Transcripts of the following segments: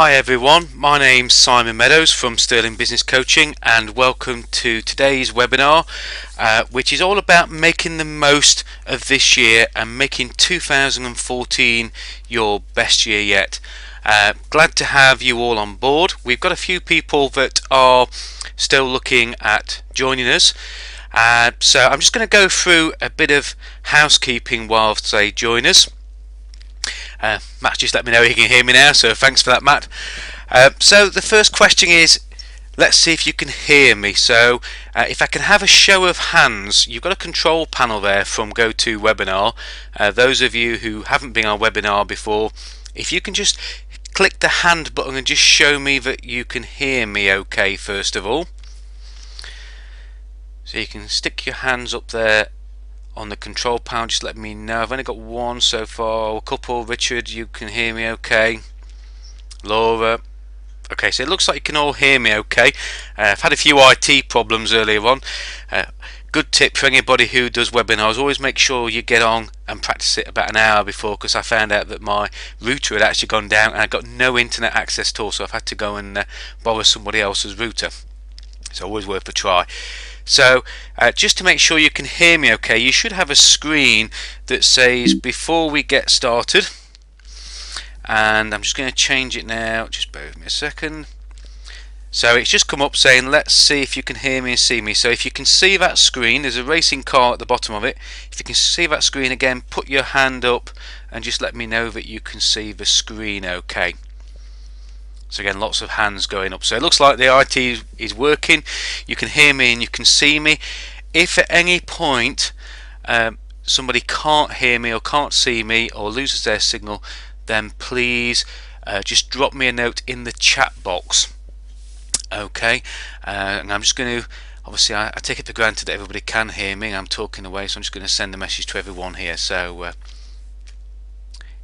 Hi everyone, my name's Simon Meadows from Sterling Business Coaching, and welcome to today's webinar, which is all about making the most of this year and making 2014 your best year yet. Glad to have you all on board. We've got a few people that are still looking at joining us. So I'm just going to go through a bit of housekeeping whilst they join us. Matt just let me know he can hear me now, so thanks for that, Matt. So the first question is, let's see if you can hear me. So if I can have a show of hands, you've got a control panel there from GoToWebinar. Those of you who haven't been on a webinar before, if you can just click the hand button and just show me that you can hear me okay first of all. So you can stick your hands up there on the control panel, just let me know. I've only got one so far, a couple. Richard, you can hear me okay. Laura, okay, so it looks like you can all hear me okay. I've had a few IT problems earlier on. Good tip for anybody who does webinars, always make sure you get on and practice it about an hour before, because I found out that my router had actually gone down and I got no internet access at all, so I've had to go and borrow somebody else's router. So always worth a try. So just to make sure you can hear me okay, you should have a screen that says before we get started, and I'm just going to change it now, just bear with me a second. So it's just come up saying let's see if you can hear me and see me. So if you can see that screen, there's a racing car at the bottom of it. If you can see that screen again, put your hand up and just let me know that you can see the screen okay. So again, lots of hands going up. So it looks like the IT is working. You can hear me and you can see me. If at any point somebody can't hear me or can't see me or loses their signal, then please just drop me a note in the chat box. Okay, and I'm just going to, obviously I take it for granted that everybody can hear me. I'm talking away, so I'm just going to send a message to everyone here. So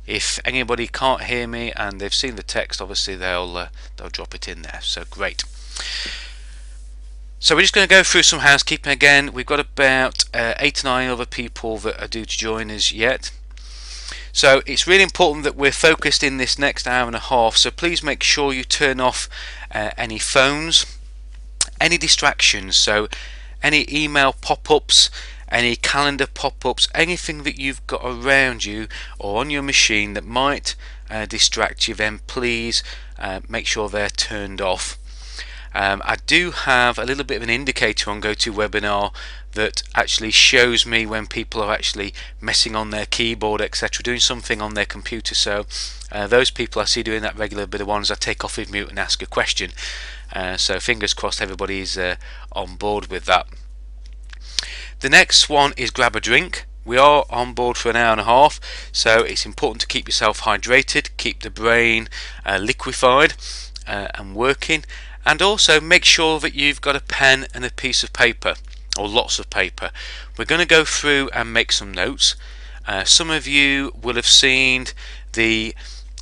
if anybody can't hear me and they've seen the text, obviously they'll drop it in there. So great. So we're just going to go through some housekeeping again. We've got about 8 to 9 other people that are due to join us yet. So it's really important that we're focused in this next hour and a half. So please make sure you turn off any phones, any distractions. So any email pop-ups, any calendar pop-ups, anything that you've got around you or on your machine that might distract you, then please make sure they're turned off. I do have a little bit of an indicator on GoToWebinar that actually shows me when people are actually messing on their keyboard, etc., doing something on their computer. So those people I see doing that regular, bit of ones I take off with mute and ask a question. So fingers crossed everybody's on board with that. The next one is grab a drink. We are on board for an hour and a half, so it's important to keep yourself hydrated, keep the brain liquefied and working, and also make sure that you've got a pen and a piece of paper, or lots of paper. We're going to go through and make some notes. Some of you will have seen the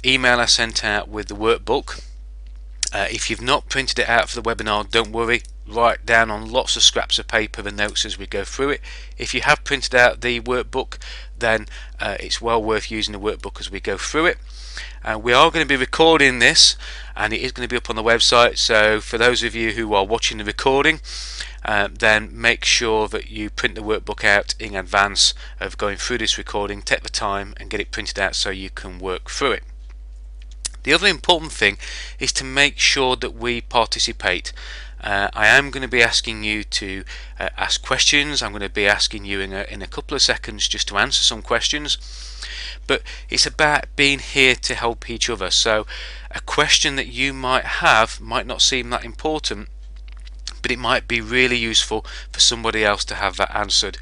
email I sent out with the workbook. If you've not printed it out for the webinar, don't worry, write down on lots of scraps of paper the notes as we go through it. If you have printed out the workbook, then it's well worth using the workbook as we go through it. We are going to be recording this, and it is going to be up on the website, so for those of you who are watching the recording, then make sure that you print the workbook out in advance of going through this recording. Take the time and get it printed out so you can work through it. The other important thing is to make sure that we participate. I am going to be asking you to ask questions. I'm going to be asking you in a couple of seconds just to answer some questions, but it's about being here to help each other. So a question that you might have might not seem that important, but it might be really useful for somebody else to have that answered,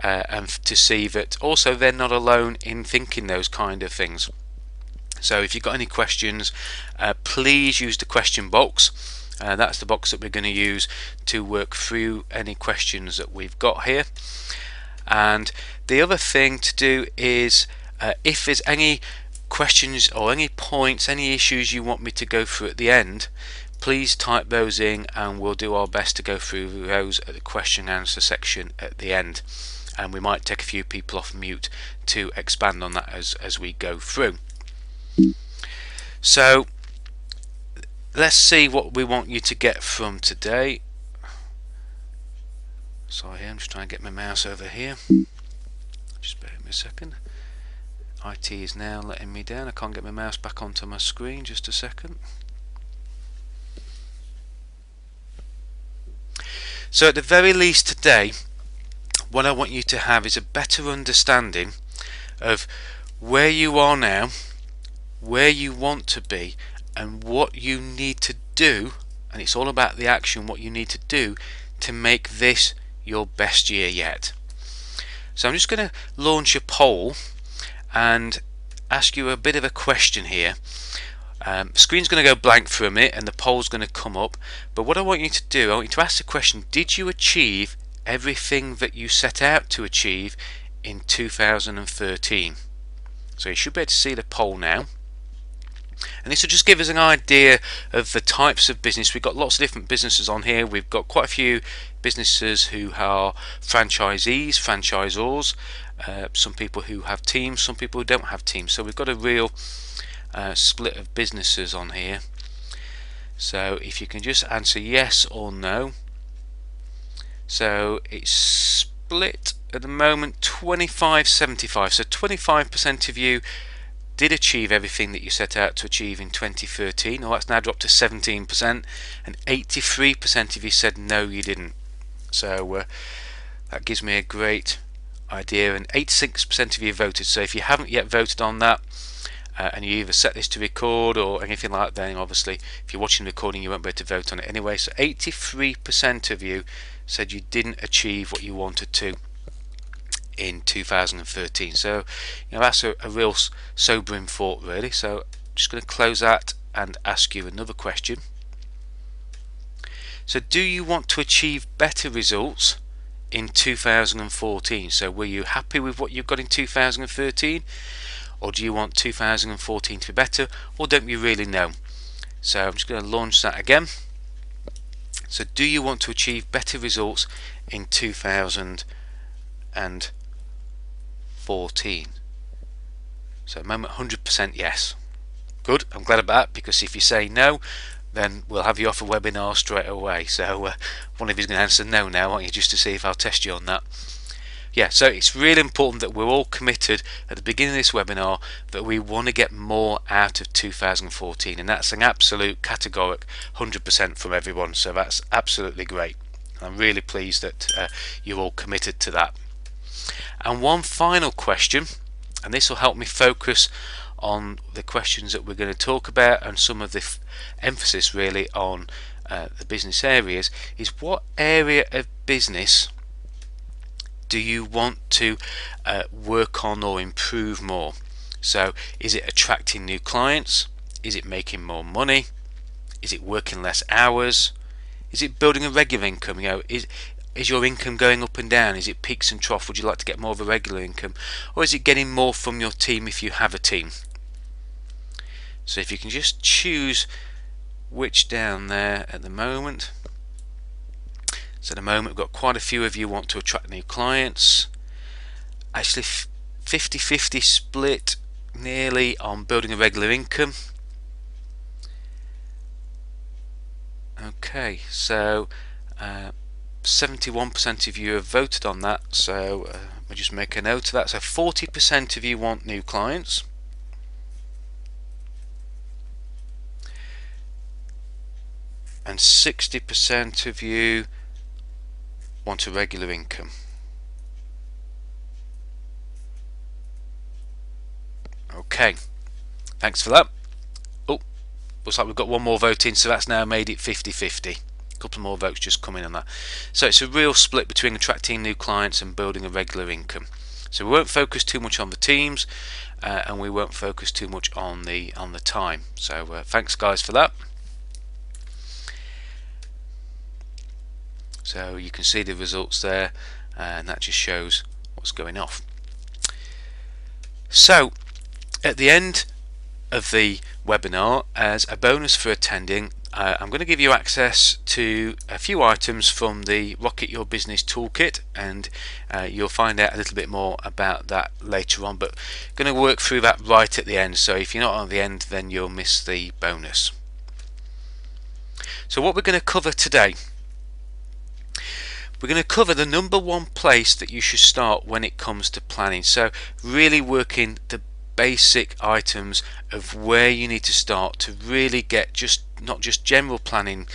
and to see that also they're not alone in thinking those kind of things. So if you've got any questions, please use the question box. That's the box that we're going to use to work through any questions that we've got here. And the other thing to do is, if there's any questions or any points, any issues you want me to go through at the end, please type those in and we'll do our best to go through those at the question and answer section at the end. And we might take a few people off mute to expand on that as we go through. So let's see what we want you to get from today. Sorry, I'm just trying to get my mouse over here. Just bear with me a second. IT is now letting me down. I can't get my mouse back onto my screen. Just a second. So at the very least today, what I want you to have is a better understanding of where you are now, where you want to be, and what you need to do. And it's all about the action, what you need to do to make this your best year yet. So I'm just going to launch a poll and ask you a bit of a question here. The screen's going to go blank for a minute and the poll's going to come up, but what I want you to do, I want you to ask the question: did you achieve everything that you set out to achieve in 2013? So you should be able to see the poll now, and this will just give us an idea of the types of business. We've got lots of different businesses on here. We've got quite a few businesses who are franchisees, franchisors, some people who have teams, some people who don't have teams. So we've got a real split of businesses on here. So if you can just answer yes or no. So it's split at the moment 25-75. So 25% of you did achieve everything that you set out to achieve in 2013. Well, that's now dropped to 17%, and 83% of you said no, you didn't. So that gives me a great idea, and 86% of you voted. So if you haven't yet voted on that, and you either set this to record or anything like that, then obviously if you're watching the recording you won't be able to vote on it anyway. So 83% of you said you didn't achieve what you wanted to in 2013. So that's a real sobering thought, really. So I'm just going to close that and ask you another question. So do you want to achieve better results in 2014? So were you happy with what you got in 2013, or do you want 2014 to be better, or don't you really know? So I'm just going to launch that again. So do you want to achieve better results in 2014? So at the moment 100% yes. Good, I'm glad about that, because if you say no, then we'll have you off a webinar straight away. So one of you is going to answer no now, aren't you, just to see if I'll test you on that. Yeah, so it's really important that we're all committed at the beginning of this webinar that we want to get more out of 2014, and that's an absolute categoric 100% from everyone. So that's absolutely great. I'm really pleased that you're all committed to that. And one final question, and this will help me focus on the questions that we're going to talk about, and some of the emphasis really on the business areas, is what area of business do you want to work on or improve more? So is it attracting new clients? Is it making more money? Is it working less hours? Is it building a regular income? Is your income going up and down? Is it peaks and troughs? Would you like to get more of a regular income? Or is it getting more from your team if you have a team? So if you can just choose which down there at the moment. So at the moment we've got quite a few of you want to attract new clients. Actually 50-50 split nearly on building a regular income. Okay, so 71% of you have voted on that, so we'll just make a note of that. So 40% of you want new clients. And 60% of you want a regular income. Okay, thanks for that. Oh, looks like we've got one more vote in, so that's now made it 50-50. A couple more votes just come in on that. So it's a real split between attracting new clients and building a regular income. So we won't focus too much on the teams, and we won't focus too much on the time. So thanks guys for that. So you can see the results there, and that just shows what's going off. So at the end of the webinar, as a bonus for attending, I'm going to give you access to a few items from the Rocket Your Business Toolkit, and you'll find out a little bit more about that later on, but I'm going to work through that right at the end, so if you're not on the end then you'll miss the bonus. So what we're going to cover today, we're going to cover the number one place that you should start when it comes to planning. So really working the basic items of where you need to start to really get not just general planning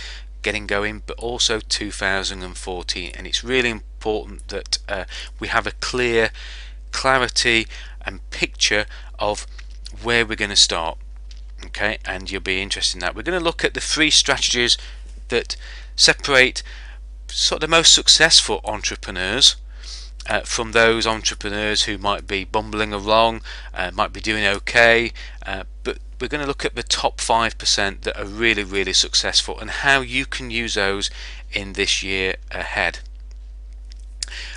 getting going, but also 2014. And it's really important that we have a clarity and picture of where we're going to start. Okay, and you'll be interested in that. We're going to look at the 3 strategies that separate sort of the most successful entrepreneurs from those entrepreneurs who might be bumbling along, might be doing okay, but we're going to look at the top 5% that are really successful and how you can use those in this year ahead.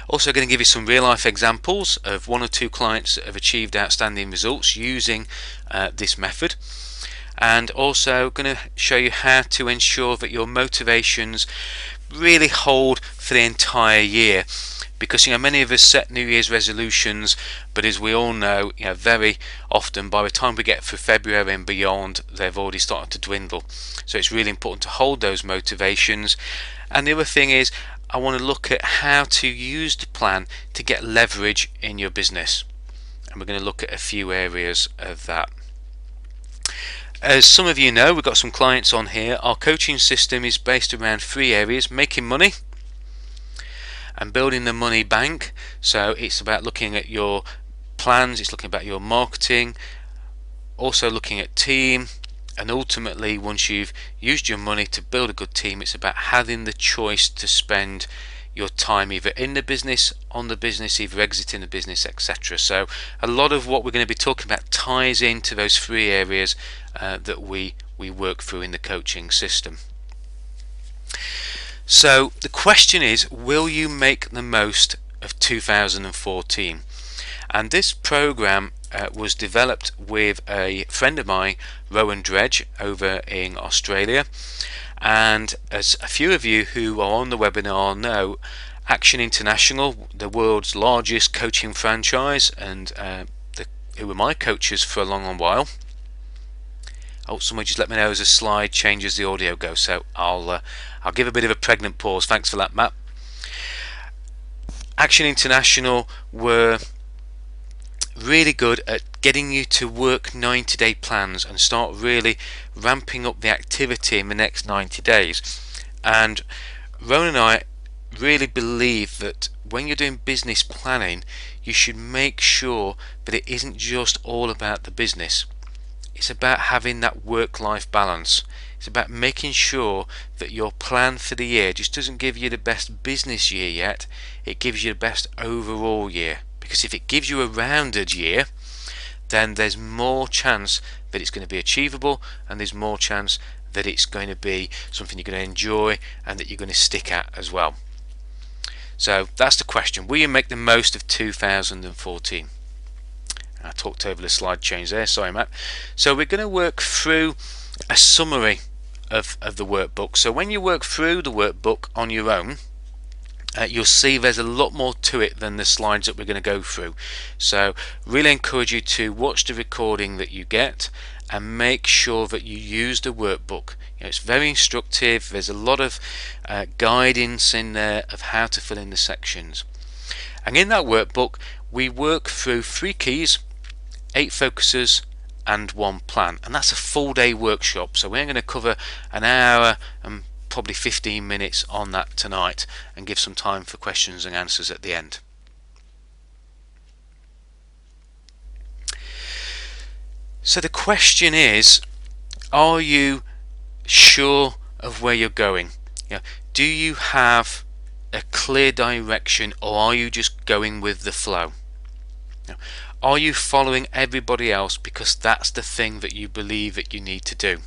Also going to give you some real life examples of 1 or 2 clients that have achieved outstanding results using this method, and also going to show you how to ensure that your motivations really hold for the entire year, because many of us set New Year's resolutions, but as we all know, very often by the time we get through February and beyond, they've already started to dwindle. So it's really important to hold those motivations. And the other thing is, I want to look at how to use the plan to get leverage in your business, and we're going to look at a few areas of that. As some of you know, we've got some clients on here. Our coaching system is based around 3 areas: making money and building the money bank. So it's about looking at your plans, it's looking about your marketing, also looking at team, and ultimately once you've used your money to build a good team, it's about having the choice to spend your time either in the business, on the business, either exiting the business, etc. So a lot of what we're going to be talking about ties into those 3 areas that we work through in the coaching system. So the question is, will you make the most of 2014? And this program was developed with a friend of mine, Rowan Dredge, over in Australia. And as a few of you who are on the webinar know, Action International, the world's largest coaching franchise, and who were my coaches for a long while. Oh, someone just let me know as a slide changes, the audio goes. So I'll give a bit of a pregnant pause. Thanks for that, Matt. Action International were really good at getting you to work 90-day plans and start really ramping up the activity in the next 90 days. And Rowan and I really believe that when you're doing business planning, you should make sure that it isn't just all about the business. It's about having that work-life balance. It's about making sure that your plan for the year just doesn't give you the best business year yet, it gives you the best overall year. Because if it gives you a rounded year, then there's more chance that it's going to be achievable, and there's more chance that it's going to be something you're going to enjoy and that you're going to stick at as well. So that's the question. Will you make the most of 2014? I talked over the slide change there, sorry Matt. So we're going to work through a summary of the workbook. So when you work through the workbook on your own, you'll see there's a lot more to it than the slides that we're going to go through. So really encourage you to watch the recording that you get and make sure that you use the workbook. It's very instructive. There's a lot of guidance in there of how to fill in the sections. And in that workbook, we work through 3 keys, 8 focuses and 1 plan, and that's a full day workshop. So we're going to cover an hour and probably 15 minutes on that tonight and give some time for questions and answers at the end. So the question is, are you sure of where you're going? Do you have a clear direction, or are you just going with the flow? Are you following everybody else because that's the thing that you believe that you need to do?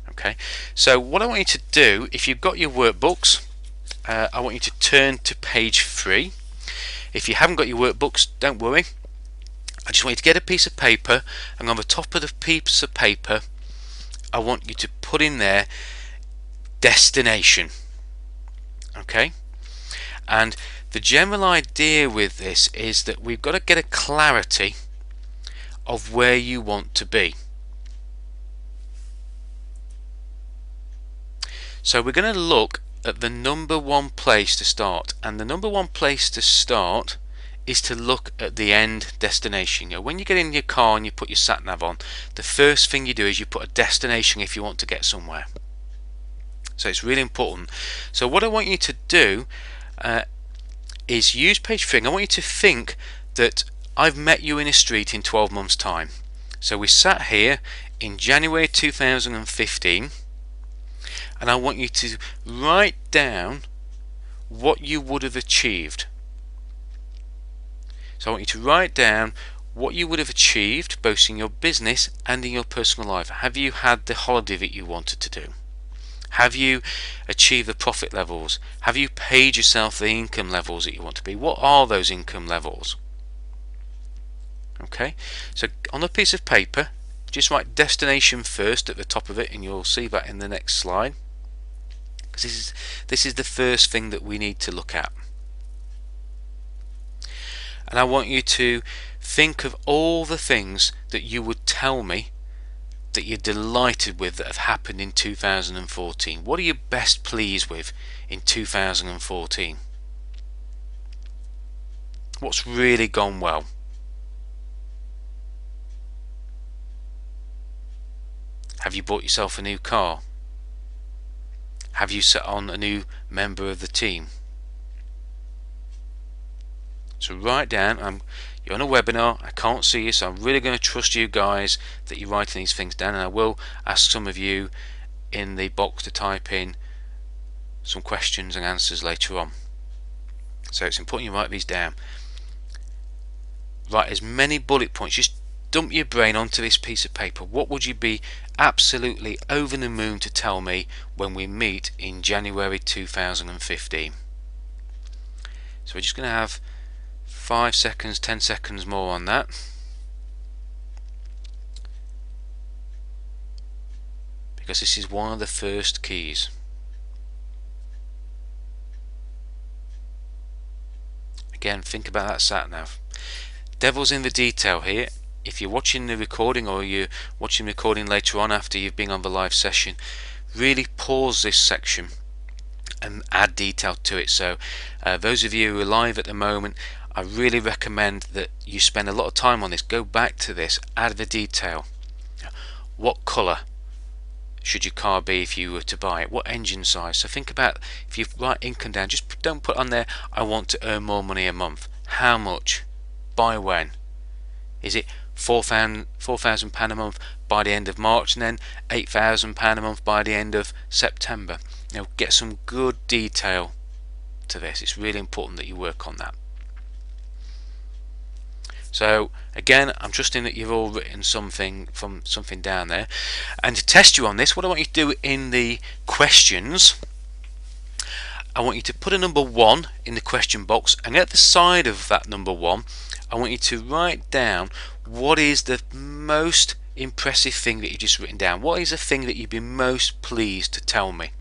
Okay, so what I want you to do, if you've got your workbooks, I want you to turn to page 3. If you haven't got your workbooks, don't worry. I just want you to get a piece of paper, and on the top of the piece of paper, I want you to put in there destination. Okay, and the general idea with this is that we've got to get a clarity of where you want to be. So we're going to look at the number one place to start, and the number one place to start is to look at the end destination. You know, when you get in your car and you put your sat nav on, the first thing you do is you put a destination if you want to get somewhere. So it's really important. So what I want you to do is use page 3. I want you to think that I've met you in a street in 12 months time. So we sat here in January 2015, and I want you to write down what you would have achieved. So I want you to write down what you would have achieved both in your business and in your personal life. Have you had the holiday that you wanted to do? Have you achieved the profit levels? Have you paid yourself the income levels that you want to be? What are those income levels? Okay, so on a piece of paper, just write destination first at the top of it, and you'll see that in the next slide, because this is the first thing that we need to look at. And I want you to think of all the things that you would tell me that you're delighted with that have happened in 2014. What are you best pleased with in 2014? What's really gone well? Have you bought yourself a new car? Have you set on a new member of the team? So write down, you're on a webinar, I can't see you, so I'm really going to trust you guys that you're writing these things down, and I will ask some of you in the box to type in some questions and answers later on. So it's important you write these down. Write as many bullet points, just dump your brain onto this piece of paper. What would you be absolutely over the moon to tell me when we meet in January 2015? So we're just going to have 5 seconds, 10 seconds more on that. Because this is one of the first keys. Again, think about that sat nav. Devil's in the detail here. If you're watching the recording, or you're watching the recording later on after you've been on the live session, really pause this section and add detail to it. So those of you who are live at the moment, I really recommend that you spend a lot of time on this. Go back to this, add the detail. What colour should your car be if you were to buy it? What engine size? So think about, if you write income down, just don't put on there, I want to earn more money a month. How much? By when? Is it £4,000 a month by the end of March, and then £8,000 a month by the end of September? You know, get some good detail to this. It's really important that you work on that. So again, I'm trusting that you've all written something down there. And to test you on this, what I want you to do in the questions, I want you to put a number 1 in the question box, and at the side of that number 1, I want you to write down what is the most impressive thing that you've just written down. What is the thing that you'd be most pleased to tell me?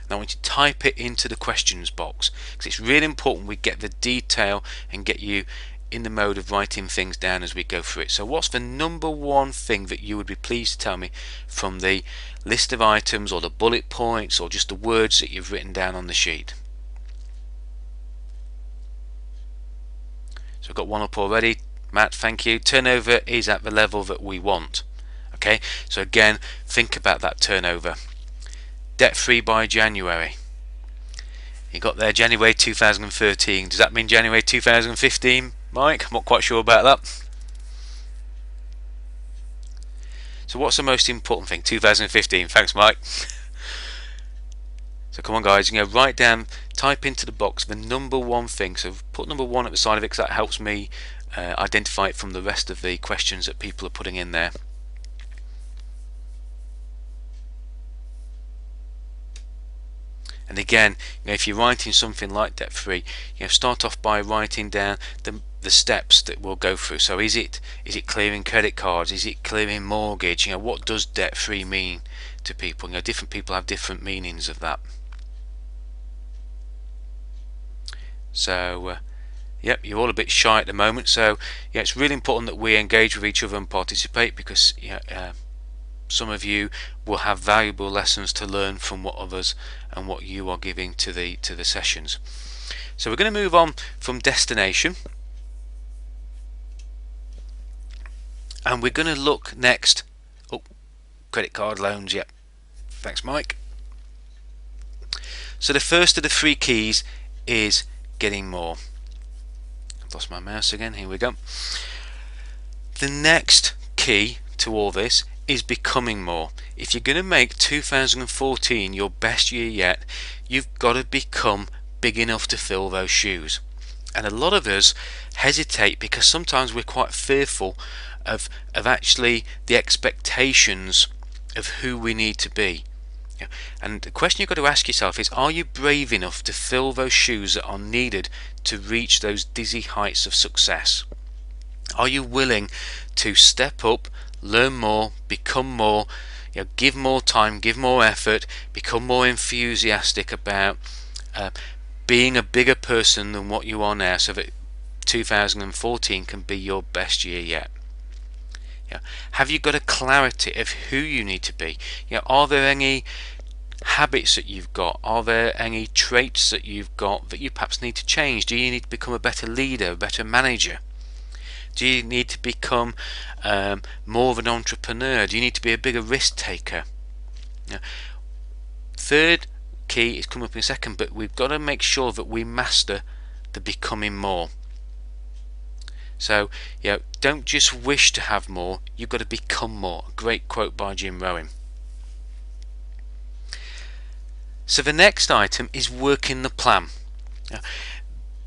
And I want you to type it into the questions box, because it's really important we get the detail and get you in the mode of writing things down as we go through it. So what's the number 1 thing that you would be pleased to tell me from the list of items, or the bullet points, or just the words that you've written down on the sheet? So I've got one up already. Matt, thank you. Turnover is at the level that we want. Okay, so again, think about that turnover. Debt free by January. You got there January 2013. Does that mean January 2015, Mike? I'm not quite sure about that. So what's the most important thing? 2015. Thanks, Mike. So come on, guys, you know, write down, type into the box the number 1 thing. So put number 1 at the side of it, because that helps me identify it from the rest of the questions that people are putting in there. And again, you know, if you're writing something like debt free, you know, start off by writing down the steps that we'll go through. So is it clearing credit cards? Is it clearing mortgage? You know, what does debt free mean to people? You know, different people have different meanings of that. So yep, you're all a bit shy at the moment, so yeah, it's really important that we engage with each other and participate, because some of you will have valuable lessons to learn from what others and what you are giving to the sessions. So we're going to move on from destination, and we're going to look next. Oh, credit card loans. Yep. Thanks, Mike. So the first of the 3 keys is getting more. I've lost my mouse again. Here we go. The next key to all this is becoming more. If you're going to make 2014 your best year yet, you've got to become big enough to fill those shoes. And a lot of us hesitate because sometimes we're quite fearful of actually the expectations of who we need to be. And the question you've got to ask yourself is, are you brave enough to fill those shoes that are needed to reach those dizzy heights of success? Are you willing to step up, learn more, become more, give more time, give more effort, become more enthusiastic about being a bigger person than what you are now, so that 2014 can be your best year yet? Have you got a clarity of who you need to be? Are there any habits that you've got? Are there any traits that you've got that you perhaps need to change? Do you need to become a better leader, a better manager? Do you need to become more of an entrepreneur? Do you need to be a bigger risk taker? Third key is coming up in a second, but we've got to make sure that we master the becoming more. So don't just wish to have more, you've got to become more. Great quote by Jim Rohn. So the next item is working the plan.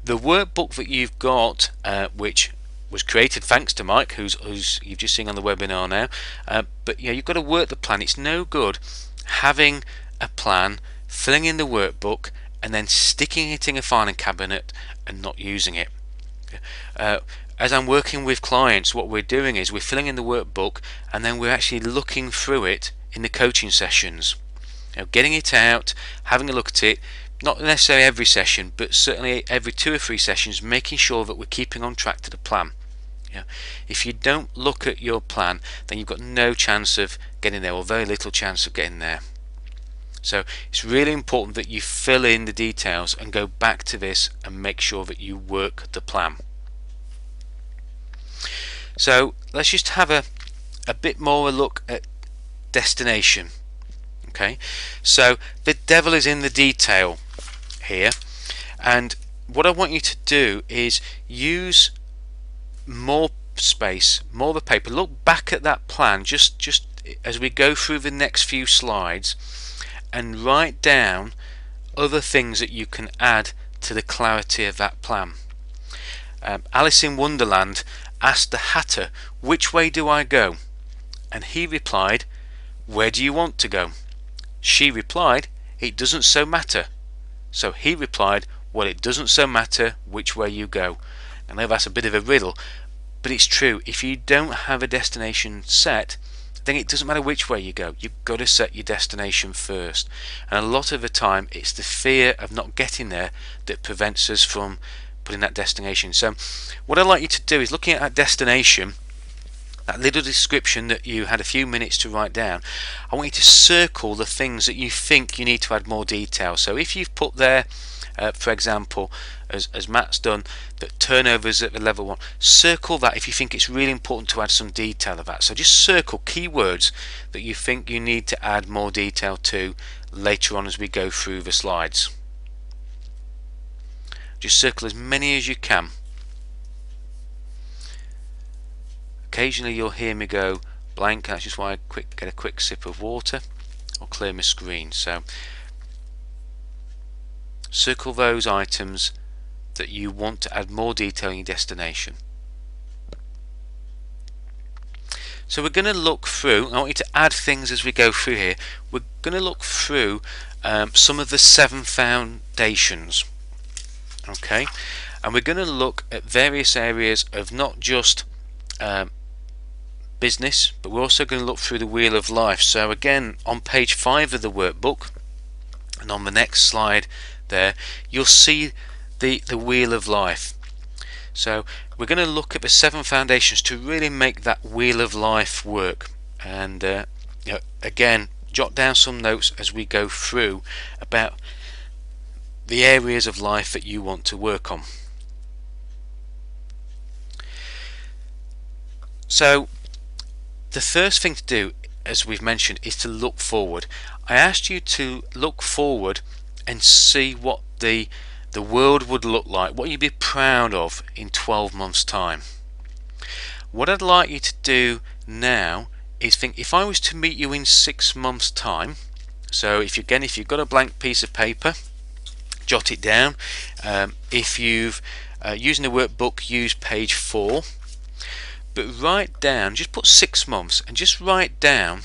The workbook that you've got, which was created thanks to Mike, who's you've just seen on the webinar now, but you've got to work the plan. It's no good having a plan, filling in the workbook, and then sticking it in a filing cabinet and not using it. As I'm working with clients, what we're doing is we're filling in the workbook and then we're actually looking through it in the coaching sessions. Getting it out, having a look at it, not necessarily every session, but certainly every 2 or 3 sessions, making sure that we're keeping on track to the plan. If you don't look at your plan, then you've got no chance of getting there, or very little chance of getting there. So it's really important that you fill in the details and go back to this and make sure that you work the plan. So let's just have a bit more a look at destination. Okay, so the devil is in the detail here, and what I want you to do is use more space, more of a paper. Look back at that plan just as we go through the next few slides, and write down other things that you can add to the clarity of that plan. Alice in Wonderland asked the Hatter, "Which way do I go?" And he replied, "Where do you want to go?" She replied, "It doesn't so matter." So he replied, "Well, it doesn't so matter which way you go." I know that's a bit of a riddle, but it's true. If you don't have a destination set, then it doesn't matter which way you go. You've got to set your destination first. And a lot of the time, it's the fear of not getting there that prevents us from putting that destination. So what I'd like you to do is, looking at that destination, that little description that you had a few minutes to write down, I want you to circle the things that you think you need to add more detail. So if you've put there, for example, as Matt's done, that turnovers at the level 1, circle that if you think it's really important to add some detail of that. So just circle keywords that you think you need to add more detail to later on as we go through the slides. Just circle as many as you can. Occasionally you'll hear me go blank, that's just why I get a quick sip of water or clear my screen. So circle those items that you want to add more detail in your destination. So we're going to look through, I want you to add things as we go through here. We're going to look through some of the 7 foundations. Okay, and we're going to look at various areas of not just business, but we're also going to look through the wheel of life. So again, on page 5 of the workbook, and on the next slide there, you'll see the wheel of life. So we're going to look at the 7 foundations to really make that wheel of life work. And again, jot down some notes as we go through about the areas of life that you want to work on. So the first thing to do, as we've mentioned, is to look forward. I asked you to look forward and see what the world would look like, what you'd be proud of in 12 months time. What I'd like you to do now is think, if I was to meet you in 6 months time, so if you've got a blank piece of paper, jot it down. If you've using the workbook, use page 4, but write down, just put 6 months and just write down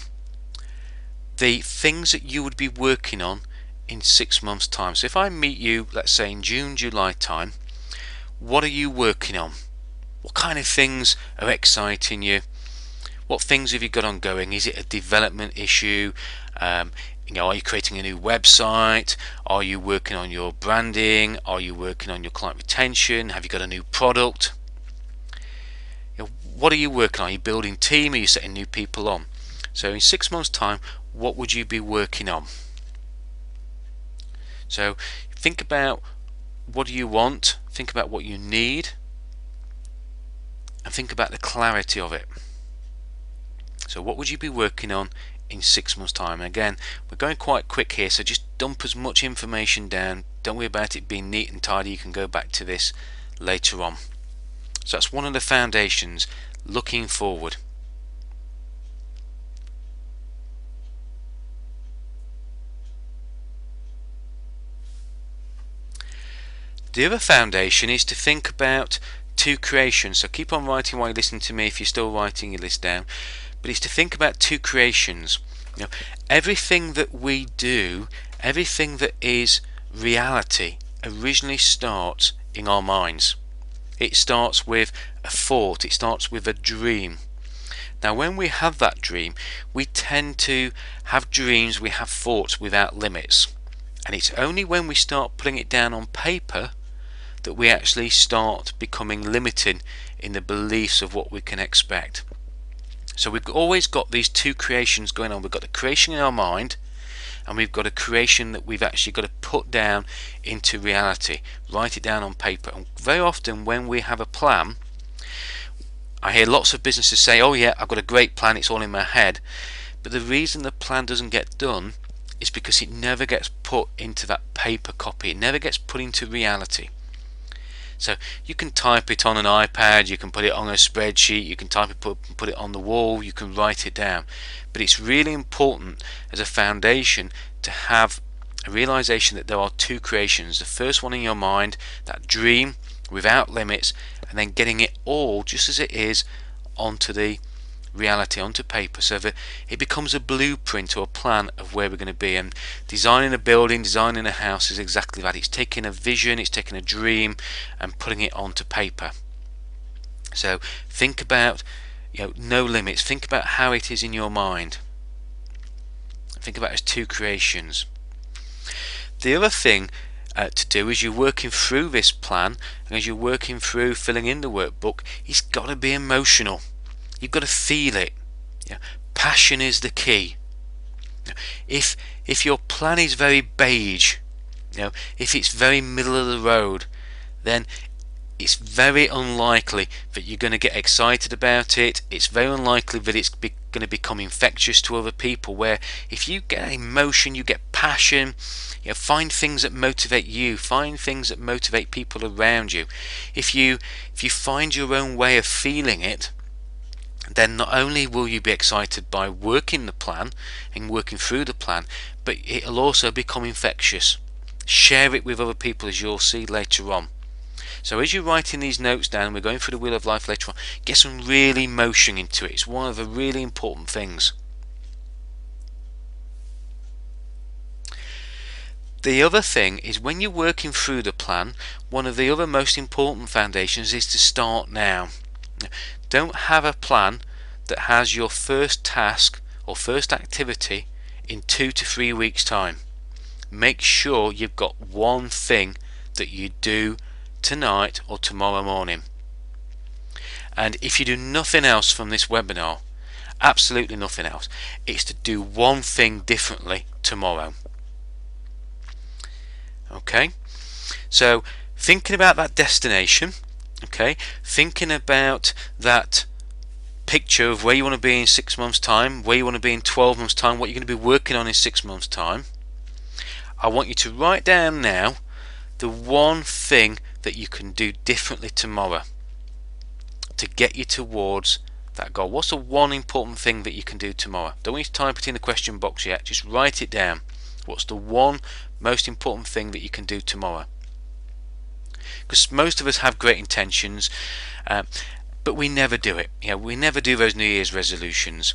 the things that you would be working on in 6 months time. So if I meet you, let's say in June, July time, what are you working on? What kind of things are exciting you? What things have you got ongoing? Is it a development issue? Are you creating a new website? Are you working on your branding? Are you working on your client retention? Have you got a new product? What are you working on? Are you building team? Are you setting new people on? So in 6 months time, what would you be working on? So think about what do you want, think about what you need, and think about the clarity of it. So what would you be working on in 6 months time? And again, we're going quite quick here, so just dump as much information down. Don't worry about it being neat and tidy. You can go back to this later on. So that's one of the foundations, looking forward. The other foundation is to think about 2 creations. So keep on writing while you listen to me if you're still writing your list down. But it's to think about 2 creations. Everything that we do, everything that is reality, originally starts in our minds. It starts with a thought, it starts with a dream. Now when we have that dream, we tend to have dreams, we have thoughts without limits. And it's only when we start putting it down on paper that we actually start becoming limited in the beliefs of what we can expect. So we've always got these 2 creations going on. We've got a creation in our mind, and we've got a creation that we've actually got to put down into reality, write it down on paper. And very often when we have a plan, I hear lots of businesses say, oh yeah, I've got a great plan, it's all in my head. But the reason the plan doesn't get done is because it never gets put into that paper copy, it never gets put into reality. So you can type it on an iPad, you can put it on a spreadsheet, you can type it, put it on the wall, you can write it down. But it's really important as a foundation to have a realization that there are 2 creations. The first one in your mind, that dream without limits, and then getting it all just as it is onto the reality, onto paper, so that it becomes a blueprint or a plan of where we're going to be. And designing a building, designing a house is exactly that. It's taking a vision, it's taking a dream and putting it onto paper. So think about no limits. Think about how it is in your mind. Think about it as 2 creations. The other thing to do as you're working through this plan and as you're working through filling in the workbook, it's got to be emotional. You've got to feel it. Passion is the key. If your plan is very beige, if it's very middle of the road, then it's very unlikely that you're going to get excited about it. It's very unlikely that it's going to become infectious to other people. Where if you get emotion, you get passion, find things that motivate you, find things that motivate people around you. If you find your own way of feeling it, then not only will you be excited by working the plan and working through the plan, but it'll also become infectious. Share it with other people, as you'll see later on. So as you're writing these notes down, we're going through the Wheel of Life later on, get some really motion into it. It's one of the really important things. The other thing is, when you're working through the plan, one of the other most important foundations is to start now. Don't have a plan that has your first task or first activity in 2 to 3 weeks time. Make sure you've got one thing that you do tonight or tomorrow morning. And if you do nothing else from this webinar, absolutely nothing else. It's to do one thing differently tomorrow. Okay, so thinking about that destination, okay, thinking about that picture of where you want to be in 6 months time, where you want to be in 12 months time, what you're going to be working on in 6 months time. I want you to write down now the one thing that you can do differently tomorrow to get you towards that goal. What's the one important thing that you can do tomorrow? Don't want you to type it in the question box yet, just write it down. What's the one most important thing that you can do tomorrow? Because most of us have great intentions, but we never do it. We never do those New Year's resolutions.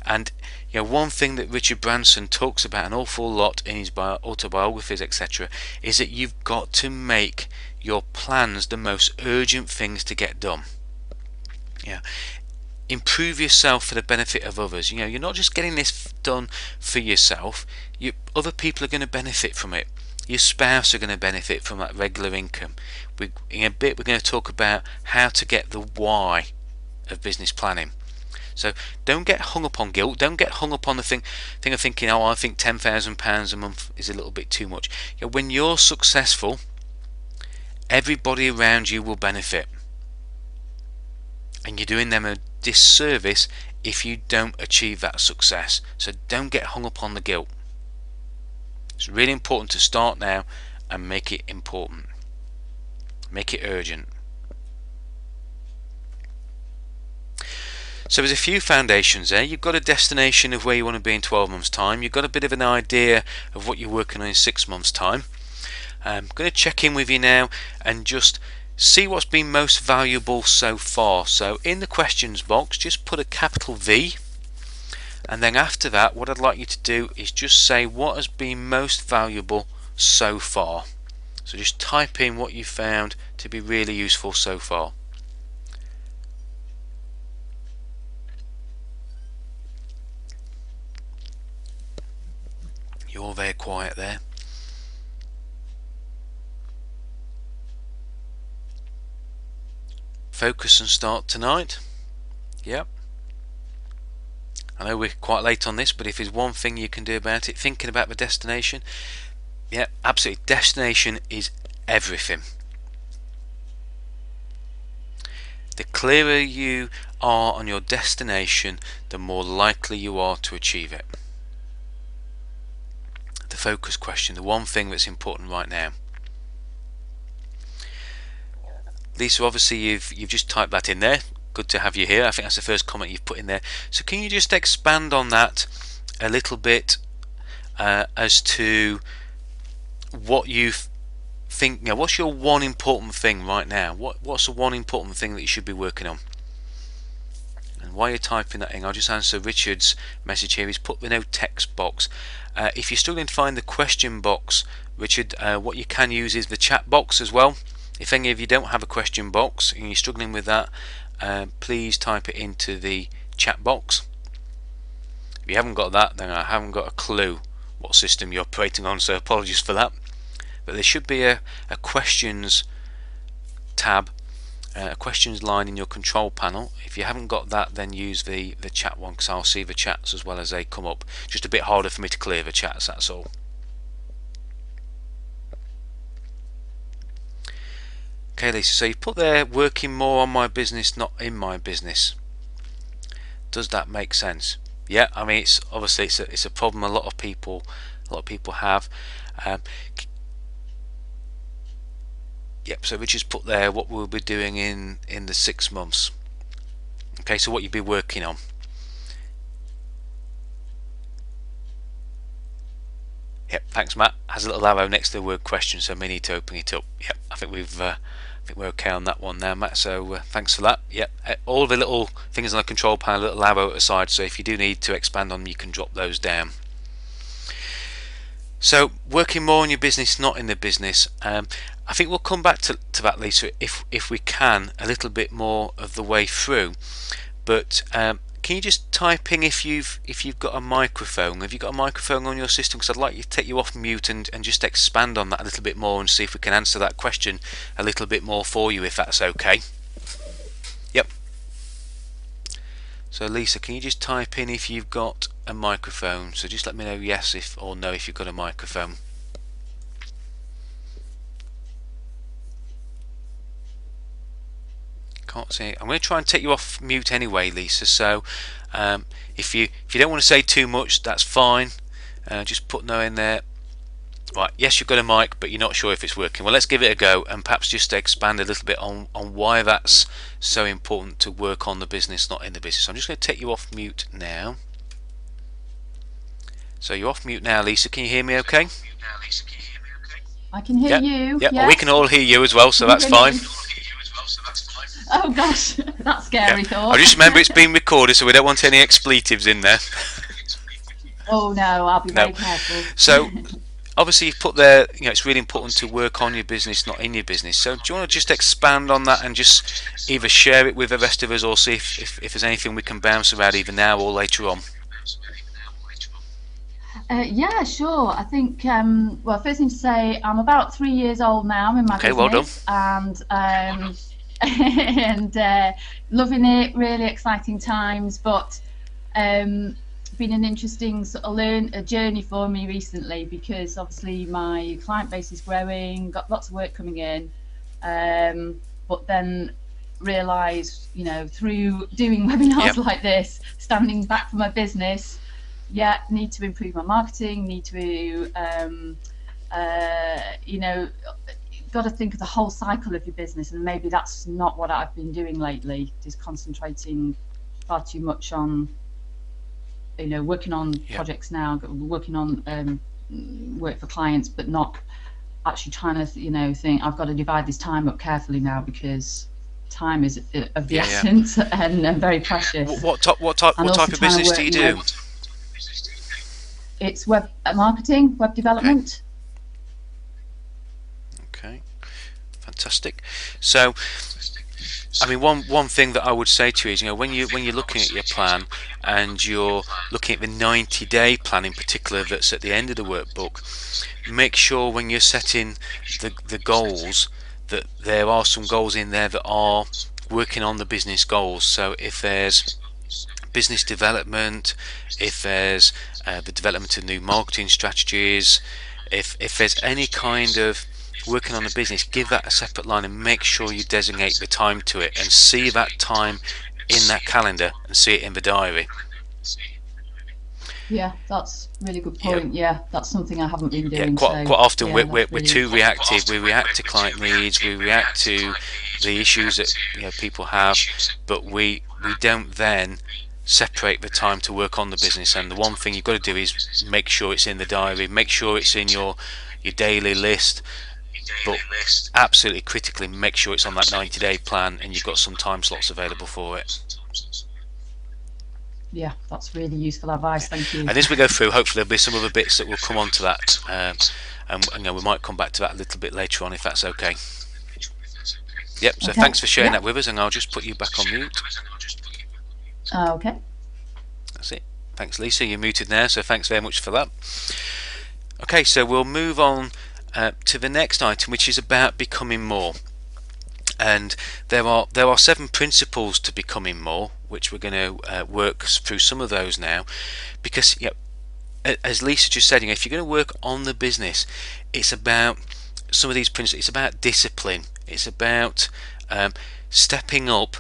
And one thing that Richard Branson talks about an awful lot in his autobiographies, etc., is that you've got to make your plans the most urgent things to get done. Improve yourself for the benefit of others. You're not just getting this done for yourself. Other people are going to benefit from it. Your spouse are going to benefit from that regular income. In a bit we're going to talk about how to get the why of business planning. So don't get hung up on guilt. Don't get hung up on the thing of thinking, oh, I think £10,000 a month is a little bit too much. When you're successful, everybody around you will benefit, and you're doing them a disservice if you don't achieve that success. So don't get hung up on the guilt. It's really important to start now and make it important. Make it urgent. So there's a few foundations there. You've got a destination of where you want to be in 12 months time. You've got a bit of an idea of what you're working on in 6 months time. I'm going to check in with you now and just see what's been most valuable so far. So in the questions box, just put a capital V, and then after that what I'd like you to do is just say what has been most valuable so far. So just type in what you found to be really useful so far. You're very quiet there. Focus and start tonight. Yep. I know we're quite late on this, but if there's one thing you can do about it, thinking about the destination, yeah, absolutely. Destination is everything. The clearer you are on your destination, the more likely you are to achieve it. The focus question, the one thing that's important right now. Lisa, obviously you've just typed that in there. Good to have you here. I think that's the first comment you've put in there. So can you just expand on that a little bit as to what you think? What's your one important thing right now? What's the one important thing that you should be working on? And while you're typing that in, I'll just answer Richard's message here. He's put the no text box. If you're struggling to find the question box, Richard, what you can use is the chat box as well. If any of you don't have a question box and you're struggling with that, please type it into the chat box. If you haven't got that, then I haven't got a clue what system you're operating on, so apologies for that. But there should be a questions tab, a questions line in your control panel. If you haven't got that, then use the chat one, because I'll see the chats as well as they come up. Just a bit harder for me to clear the chats, that's all. Okay, Lisa, so you put there working more on my business, not in my business. Does that make sense? Yeah, I mean, it's obviously it's a problem a lot of people have. Yep, so we just put there what we'll be doing in the 6 months. Okay, so what you'll be working on. Yep, thanks, Matt. Has a little arrow next to the word question, so we need to open it up. Yep, I think we're okay on that one now, Matt. So thanks for that. Yep, all the little things on the control panel, a little arrow at the side. So if you do need to expand on them, you can drop those down. So working more on your business, not in the business. I think we'll come back to that, Lisa, if we can, a little bit more of the way through. But can you just type in if you've got a microphone? Have you got a microphone on your system? Because I'd like you to take you off mute and just expand on that a little bit more and see if we can answer that question a little bit more for you, if that's okay. Yep. So Lisa, can you just type in if you've got a microphone? So just let me know yes if or no if you've got a microphone. Can't see it. I'm going to try and take you off mute anyway, Lisa. So if you don't want to say too much, that's fine. Just put no in there. Right, yes, you've got a mic, but you're not sure if it's working. Well, let's give it a go and perhaps just expand a little bit on why that's so important to work on the business, not in the business. So I'm just going to take you off mute now. So you're off mute now, Lisa. Can you hear me okay? I can hear you. Yeah, well, we can all hear you as well, so that's fine. Oh gosh, that's scary thought. I just remember it's being recorded, so we don't want any expletives in there. Oh no, I'll be very careful. So obviously you've put there, it's really important to work on your business, not in your business. So do you want to just expand on that and just either share it with the rest of us or see if there's anything we can bounce around either now or later on? Yeah, sure. I think, well, first thing to say, I'm about 3 years old now in my business. Well done. And loving it, really exciting times, but been an interesting sort of journey for me recently, because obviously my client base is growing, got lots of work coming in, but then realised, through doing webinars like this, standing back from my business, need to improve my marketing, need to got to think of the whole cycle of your business, and maybe that's not what I've been doing lately, just concentrating far too much on working on projects now, working on work for clients, but not actually trying to think I've got to divide this time up carefully now, because time is of the essence and very precious. What type of business do you do? It's web marketing, web development. Okay, fantastic. So I mean, one thing that I would say to you is, when you're looking at your plan and you're looking at the 90-day plan in particular that's at the end of the workbook, make sure when you're setting the goals that there are some goals in there that are working on the business goals. So if there's business development, if there's the development of new marketing strategies, if there's any kind of working on the business, give that a separate line and make sure you designate the time to it and see that time in that calendar and see it in the diary. Yeah, that's a really good point. Yeah, that's something I haven't been doing. Quite often we're too reactive. We react to client needs, we react to the issues that people have, but we don't then separate the time to work on the business. And the one thing you've got to do is make sure it's in the diary, make sure it's in your daily list, but absolutely critically make sure it's on that 90-day plan and you've got some time slots available for it. Yeah, that's really useful advice, thank you. And as we go through, hopefully there'll be some other bits that will come on to that, and we might come back to that a little bit later on if that's okay. Yep, so thanks for sharing that with us, and I'll just put you back on mute. Okay. That's it. Thanks, Lisa. You're muted now, so thanks very much for that. Okay, so we'll move on to the next item, which is about becoming more. And there are 7 principles to becoming more, which we're going to work through some of those now, because as Lisa just said, if you're going to work on the business, it's about some of these principles. It's about discipline. It's about stepping up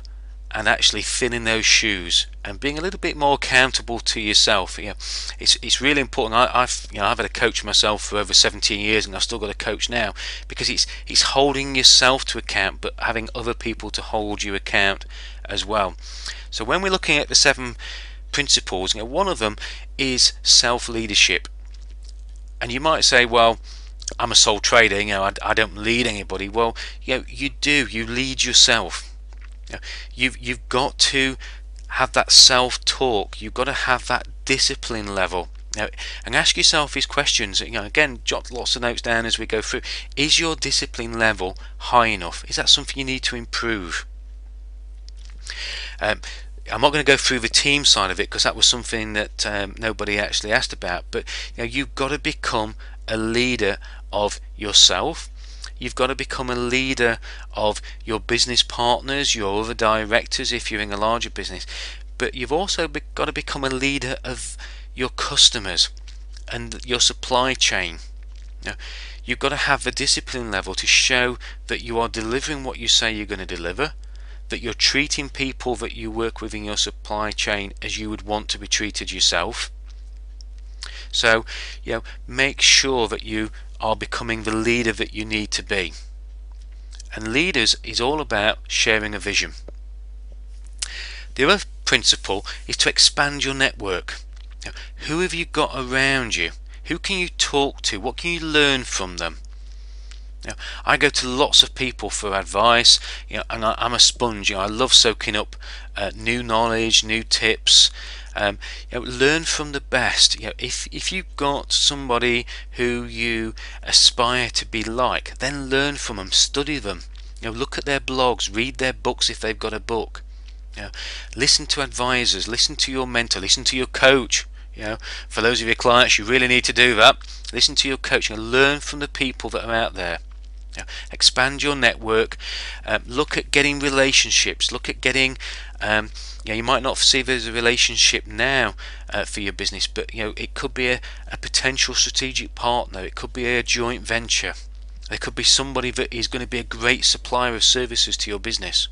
and actually filling those shoes and being a little bit more accountable to yourself. It's really important. I've had a coach myself for over 17 years, and I've still got a coach now, because it's holding yourself to account, but having other people to hold you account as well. So when we're looking at the 7 principles, one of them is self-leadership. And you might say, well, I'm a sole trader, I don't lead anybody. Well, you do. You lead yourself. You've got to have that self-talk. You've got to have that discipline level. And ask yourself these questions. Again, jot lots of notes down as we go through. Is your discipline level high enough? Is that something you need to improve? I'm not going to go through the team side of it, because that was something that nobody actually asked about. But you've got to become a leader of yourself. You've got to become a leader of your business partners, your other directors if you're in a larger business. but you've also got to become a leader of your customers and your supply chain. Now, you've got to have the discipline level to show that you are delivering what you say you're going to deliver, that you're treating people that you work with in your supply chain as you would want to be treated yourself. So, make sure that you are becoming the leader that you need to be. And leaders is all about sharing a vision. The other principle is to expand your network. Who have you got around you? Who can you talk to? What can you learn from them? I go to lots of people for advice, and I'm a sponge. I love soaking up new knowledge, new tips. Learn from the best. If you've got somebody who you aspire to be like, then learn from them, study them. Look at their blogs, read their books if they've got a book. Listen to advisors, listen to your mentor, listen to your coach. For those of your clients, you really need to do that. Listen to your coach and learn from the people that are out there. Expand your network. Look at getting relationships. Look at getting. You might not see there's a relationship now for your business, but it could be a potential strategic partner. It could be a joint venture. There could be somebody that is going to be a great supplier of services to your business.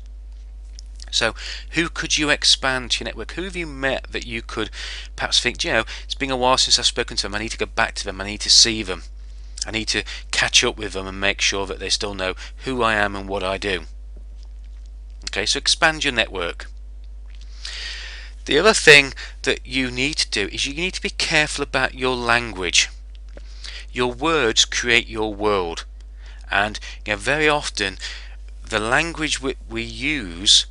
So who could you expand your network? Who have you met that you could perhaps think, it's been a while since I've spoken to them, I need to go back to them, I need to see them, I need to catch up with them and make sure that they still know who I am and what I do. Okay, so expand your network. The other thing that you need to do is you need to be careful about your language. Your words create your world, and very often the language we use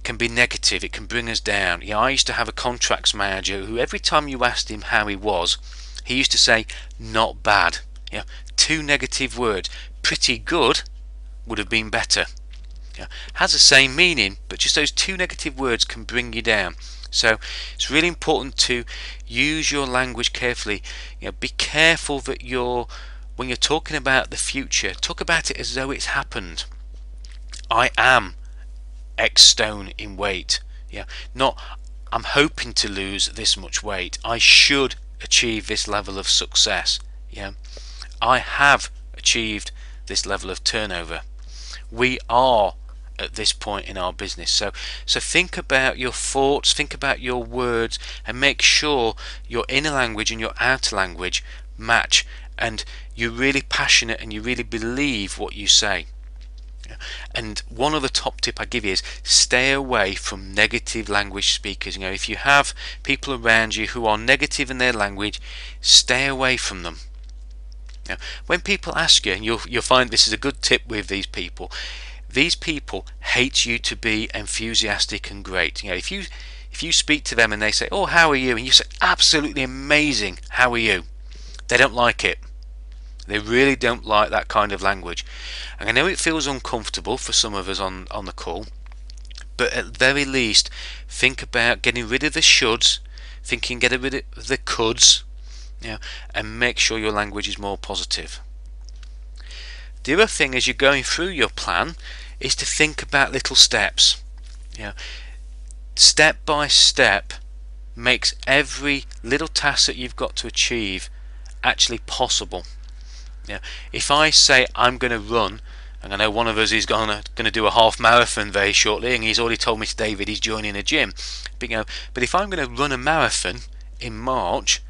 can be negative. It can bring us down. I used to have a contracts manager who every time you asked him how he was, he used to say not bad. 2 negative words. Pretty good would have been better. Has the same meaning, but just those 2 negative words can bring you down. So it's really important to use your language carefully. Be careful that when you're talking about the future, talk about it as though it's happened. I am X stone in weight. Not I'm hoping to lose this much weight. I should achieve this level of success. I have achieved this level of turnover. We are at this point in our business. So think about your thoughts, think about your words, and make sure your inner language and your outer language match, and you're really passionate and you really believe what you say. And one other top tip I give you is stay away from negative language speakers. If you have people around you who are negative in their language, stay away from them. When people ask you, and you'll find this is a good tip with these people hate you to be enthusiastic and great. If you speak to them and they say, oh, how are you, and you say absolutely amazing, how are you, they don't like it. They really don't like that kind of language. And I know it feels uncomfortable for some of us on the call, but at the very least think about getting rid of the shoulds, get rid of the coulds, and make sure your language is more positive. The other thing as you're going through your plan is to think about little steps. Step by step makes every little task that you've got to achieve actually possible. If I say I'm going to run, and I know one of us is going to do a half marathon very shortly, and he's already told me today that he's joining a gym. But if I'm going to run a marathon in March,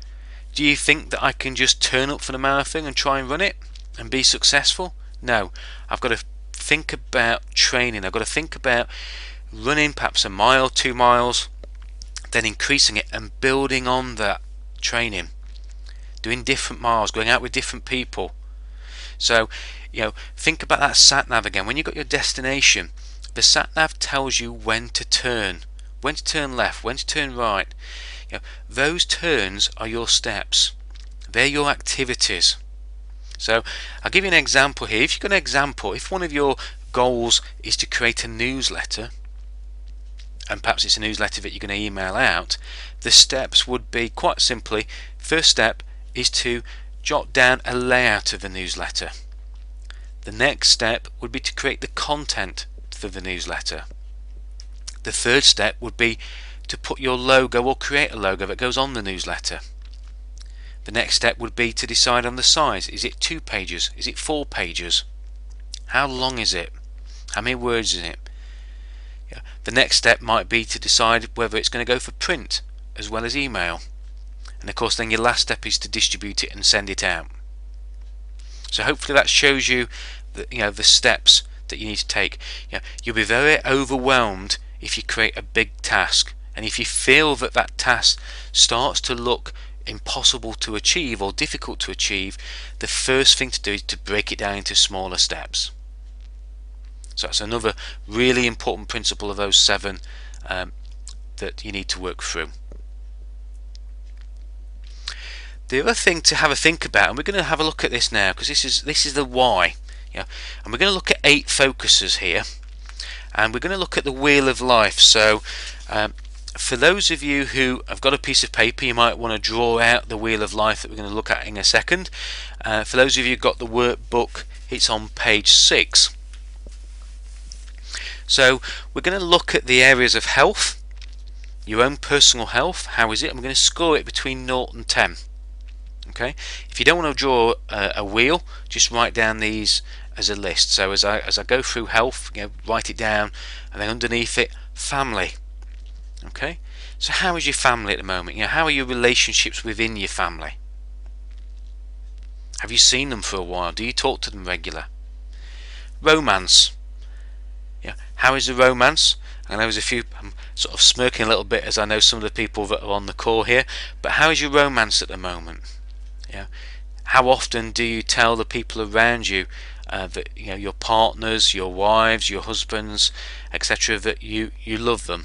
do you think that I can just turn up for the marathon and try and run it and be successful? No, I've got to think about training. I've got to think about running perhaps 1 mile, 2 miles, then increasing it and building on that training, doing different miles, going out with different people. So think about that sat nav again. When you've got your destination, the sat nav tells you when to turn left, when to turn right. Those turns are your steps. They're your activities. So I'll give you an example here. If you've got an example, if one of your goals is to create a newsletter, and perhaps it's a newsletter that you're going to email out, the steps would be quite simply, first step is to jot down a layout of the newsletter. The next step would be to create the content for the newsletter. The third step would be to put your logo or create a logo that goes on the newsletter. The next step would be to decide on the size. Is it 2 pages? Is it 4 pages? How long is it? How many words is it? Yeah. The next step might be to decide whether it's going to go for print as well as email. And of course then your last step is to distribute it and send it out. So hopefully that shows you the steps that you need to take. You'll be very overwhelmed if you create a big task, and if you feel that that task starts to look impossible to achieve or difficult to achieve, the first thing to do is to break it down into smaller steps. So that's another really important principle of those 7 that you need to work through. The other thing to have a think about, and we're going to have a look at this now because this is the why, and we're going to look at 8 focuses here, and we're going to look at the wheel of life. So for those of you who have got a piece of paper, you might want to draw out the wheel of life that we're going to look at in a second. For those of you who've got the workbook, it's on page 6. So we're going to look at the areas of health, your own personal health. How is it? And we're going to score it between 0 and 10. Okay. If you don't want to draw a wheel, just write down these as a list. So as I go through health, write it down, and then underneath it, family. Okay. So how is your family at the moment? How are your relationships within your family? Have you seen them for a while? Do you talk to them regular? Romance. How is the romance? I know there's a few, I'm sort of smirking a little bit as I know some of the people that are on the call here, but how is your romance at the moment? How often do you tell the people around you that your partners, your wives, your husbands, etc., that you love them?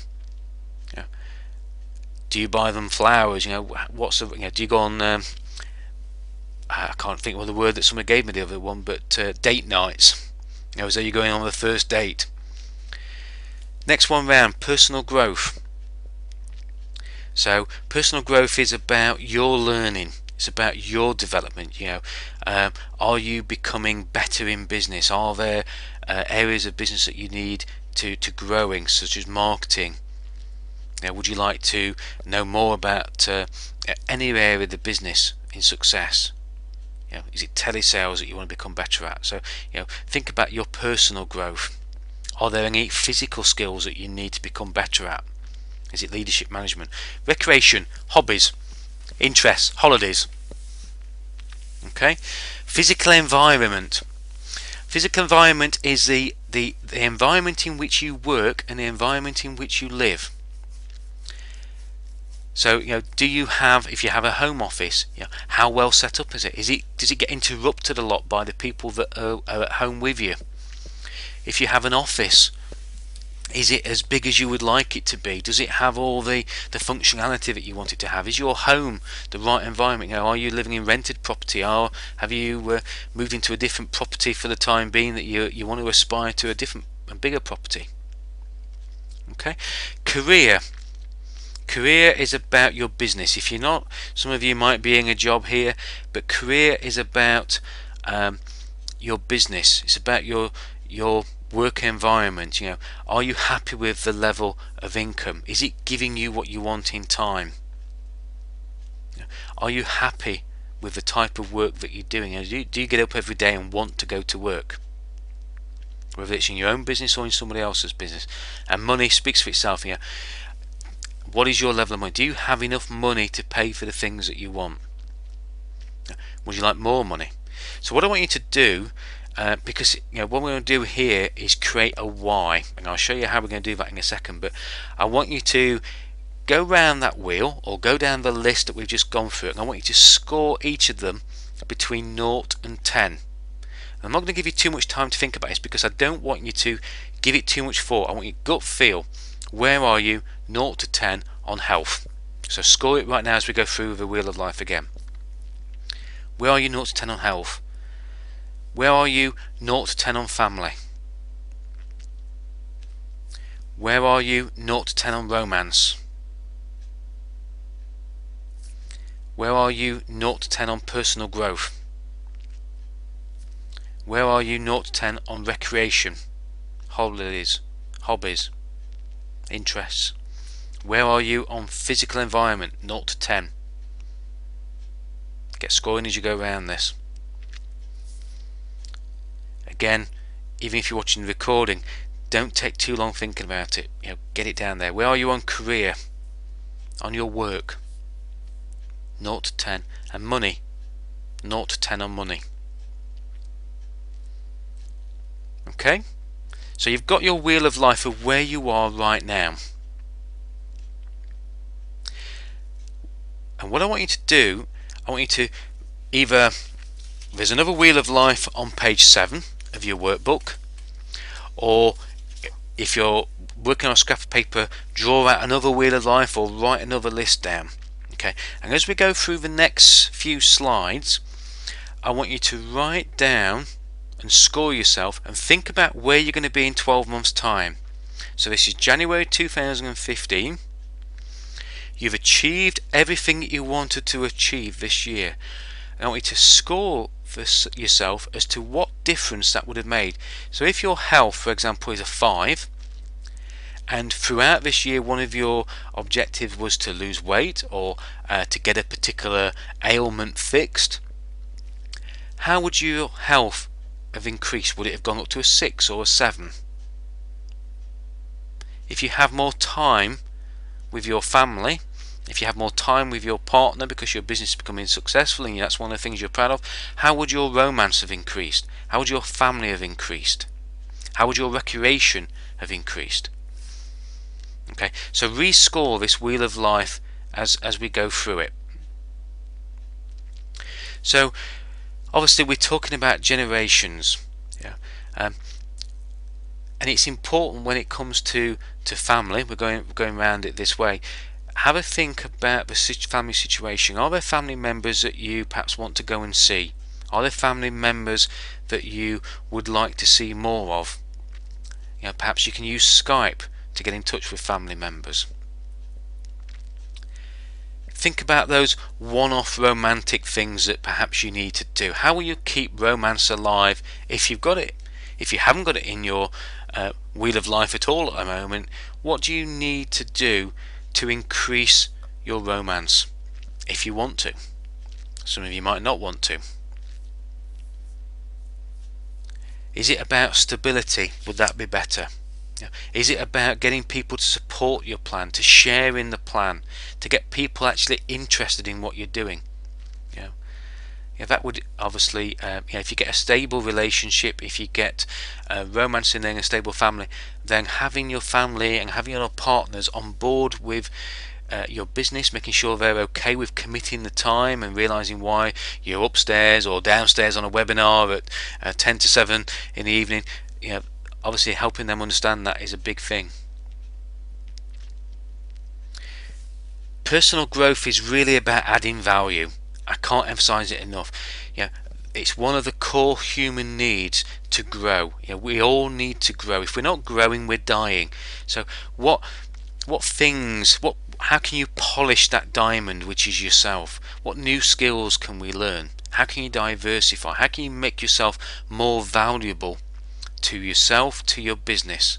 Do you buy them flowers? What's the, do you go on? I can't think of the word that someone gave me the other one, but date nights. As though you're going on the first date. Next one round, personal growth. So personal growth is about your learning. It's about your development. Are you becoming better in business? Are there areas of business that you need to growing, such as marketing? Would you like to know more about any area of the business in success? Is it telesales that you want to become better at? So think about your personal growth. Are there any physical skills that you need to become better at? Is it leadership management? Recreation, hobbies, interests, holidays. Okay. Physical environment. Physical environment is the environment in which you work and the environment in which you live. So do you have, if you have a home office, how well set up is it? Does it get interrupted a lot by the people that are at home with you? If you have an office, is it as big as you would like it to be? Does it have all the functionality that you want it to have? Is your home the right environment? Are you living in rented property? Or have you moved into a different property for the time being that you want to aspire to a bigger property? Okay. Career is about your business. If you're not, some of you might be in a job here, but career is about your business. It's about your work environment. Are you happy with the level of income? Is it giving you what you want in time? Are you happy with the type of work that you're doing? Do you get up every day and want to go to work? Whether it's in your own business or in somebody else's business. And money speaks for itself. What is your level of money? Do you have enough money to pay for the things that you want? Would you like more money? So what I want you to do, because what we're going to do here is create a why, and I'll show you how we're going to do that in a second, but I want you to go round that wheel or go down the list that we've just gone through, and I want you to score each of them between 0 and 10. And I'm not going to give you too much time to think about this because I don't want you to give it too much thought. I want your gut feel. Where are you 0 to 10 on health? So score it right now as we go through the wheel of life again. Where are you 0 to 10 on health? Where are you 0 to 10 on family? Where are you 0 to 10 on romance? Where are you 0 to 10 on personal growth? Where are you 0 to 10 on recreation, holidays, hobbies, interests? Where are you on physical environment? 0 to 10. Get scoring as you go around this. Again, even if you're watching the recording, don't take too long thinking about it. Get it down there. Where are you on career? On your work? 0 to 10. And money? 0 to 10 on money. Okay? So you've got your wheel of life of where you are right now. And what I want you to do, I want you to either, there's another wheel of life on page 7 of your workbook, or if you're working on a scrap of paper, draw out another wheel of life or write another list down. Okay, and as we go through the next few slides, I want you to write down and score yourself and think about where you're going to be in 12 months time. So this is January 2015. You've achieved everything that you wanted to achieve this year. I want you to score for yourself as to what difference that would have made. So if your health, for example, is a 5, and throughout this year one of your objectives was to lose weight or to get a particular ailment fixed, how would your health have increased? Would it have gone up to a 6 or a 7? If you have more time with your family, if you have more time with your partner because your business is becoming successful and that's one of the things you're proud of, how would your romance have increased? How would your family have increased? How would your recreation have increased? Okay, so rescore this wheel of life as we go through it. So obviously we're talking about generations, and it's important when it comes to family. We're going around it this way. Have a think about the family situation. Are there family members that you perhaps want to go and see? Are there family members that you would like to see more of? Perhaps you can use Skype to get in touch with family members. Think about those one-off romantic things that perhaps you need to do. How will you keep romance alive if you've got it? If you haven't got it in your wheel of life at all at the moment, what do you need to do to increase your romance if you want to? Some of you might not want to. Is it about stability? Would that be better? Is it about getting people to support your plan, to share in the plan, to get people actually interested in what you're doing? That would obviously, if you get a stable relationship, if you get romance in there and a stable family, then having your family and having your partners on board with your business, making sure they're okay with committing the time and realizing why you're upstairs or downstairs on a webinar at 10 to 7 in the evening, obviously helping them understand that is a big thing. Personal growth is really about adding value. I can't emphasize it enough. It's one of the core human needs to grow. We all need to grow. If we're not growing, we're dying. So how can you polish that diamond which is yourself? What new skills can we learn? How can you diversify? How can you make yourself more valuable to yourself, to your business?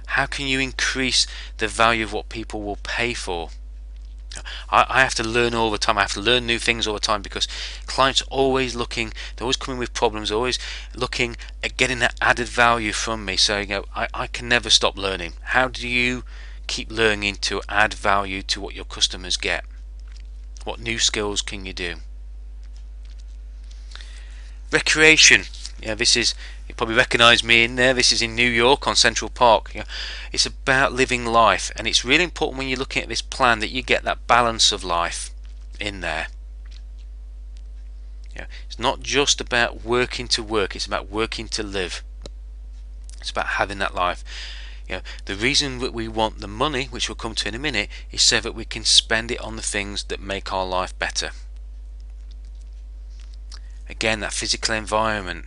How can you increase the value of what people will pay for? I have to learn all the time. I have to learn new things all the time because clients are always looking, they're always coming with problems, always looking at getting that added value from me. So I can never stop learning. How do you keep learning to add value to what your customers get? What new skills can you do? Recreation. This is, you probably recognise me in there. This is in New York on Central Park. It's about living life, and it's really important when you're looking at this plan that you get that balance of life in there. It's not just about working to work, it's about working to live. It's about having that life. The reason that we want the money, which we'll come to in a minute, is so that we can spend it on the things that make our life better. Again, that physical environment.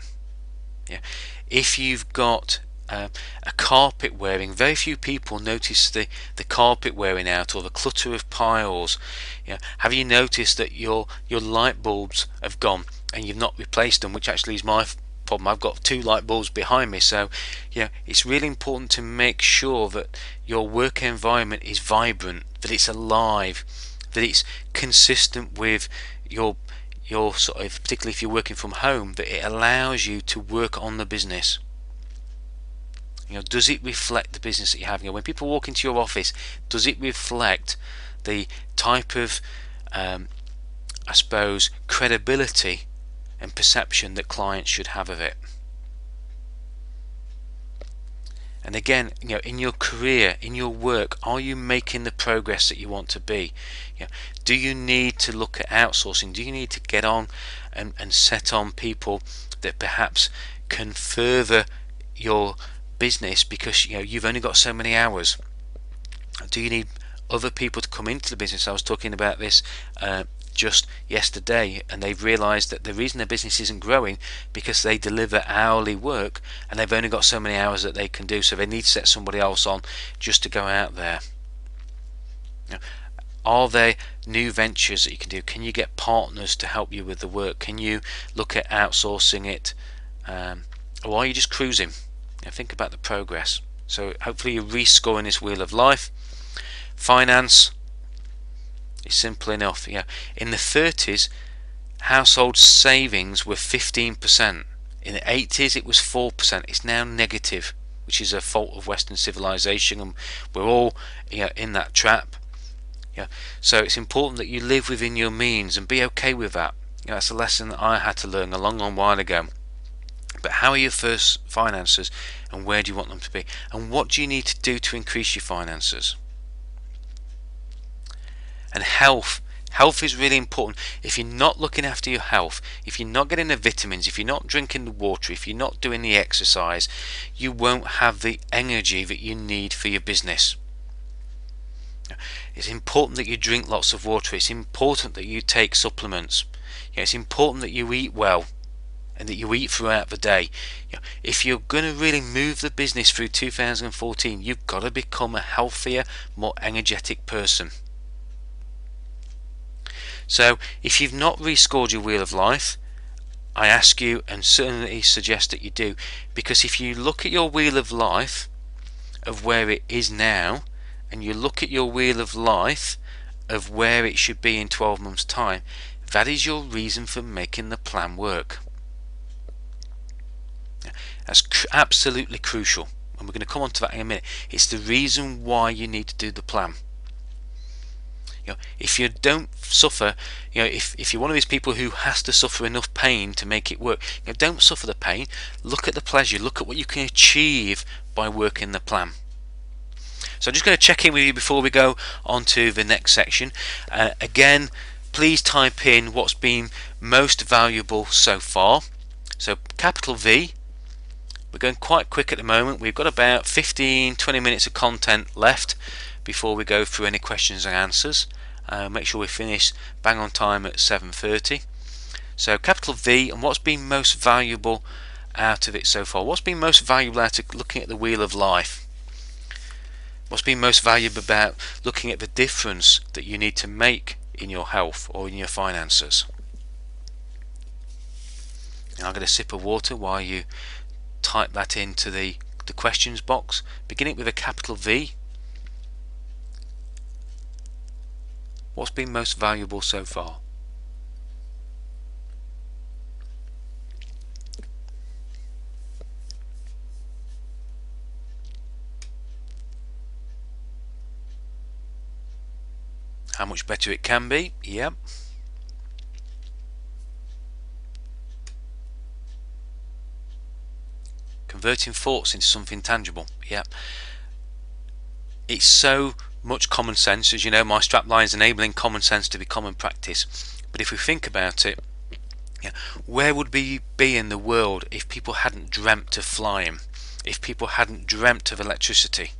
If you've got a carpet wearing, very few people notice the carpet wearing out or the clutter of piles. Have you noticed that your light bulbs have gone and you've not replaced them, which actually is my problem. I've got 2 light bulbs behind me. So it's really important to make sure that your work environment is vibrant, that it's alive, that it's consistent with your sort of, particularly if you're working from home, that it allows you to work on the business. Does it reflect the business that you have? When people walk into your office, does it reflect the type of I suppose credibility and perception that clients should have of it? And again, in your career, in your work, are you making the progress that you want to be? Do you need to look at outsourcing? Do you need to get on and set on people that perhaps can further your business because you've only got so many hours? Do you need other people to come into the business? I was talking about this just yesterday, and they've realized that the reason their business isn't growing because they deliver hourly work and they've only got so many hours that they can do, so they need to set somebody else on just to go out there. Are there new ventures that you can do? Can you get partners to help you with the work? Can you look at outsourcing it, or are you just cruising? Think about the progress. So hopefully you're rescoring this wheel of life. Finance is simple enough. In the 30s, household savings were 15%. In the 80s, it was 4%. It's now negative, which is a fault of Western civilization, and we're all in that trap. So it's important that you live within your means and be okay with that. That's a lesson that I had to learn a long while ago. But how are your first finances, and where do you want them to be, and what do you need to do to increase your finances? And health is really important. If you're not looking after your health, if you're not getting the vitamins, if you're not drinking the water, if you're not doing the exercise, you won't have the energy that you need for your business. It's important that you drink lots of water. It's important that you take supplements. It's important that you eat well and that you eat throughout the day. If you're going to really move the business through 2014, you've got to become a healthier, more energetic person. So if you've not rescored your wheel of life, I ask you, and certainly suggest that you do, because if you look at your wheel of life of where it is now, and you look at your wheel of life of where it should be in 12 months time, that is your reason for making the plan work. That's absolutely crucial, and we're going to come on to that in a minute. It's the reason why you need to do the plan. If you don't suffer, if you're one of these people who has to suffer enough pain to make it work, don't suffer the pain. Look at the pleasure. Look at what you can achieve by working the plan. So I'm just going to check in with you before we go on to the next section. Again, please type in what's been most valuable so far. So capital V. We're going quite quick at the moment. We've got about 15-20 minutes of content left before we go through any questions and answers. Make sure we finish bang on time at 7:30. So capital V, and what's been most valuable out of it so far? What's been most valuable out of looking at the wheel of life? What's been most valuable about looking at the difference that you need to make in your health or in your finances? And I'm going to sip of water while you type that into the questions box, beginning with a capital V. What's been most valuable so far? How much better it can be? Yep. Converting thoughts into something tangible. Yep. It's so much common sense. As you know, my strapline is enabling common sense to be common practice. But if we think about it, where would we be in the world if people hadn't dreamt of flying? If people hadn't dreamt of electricity?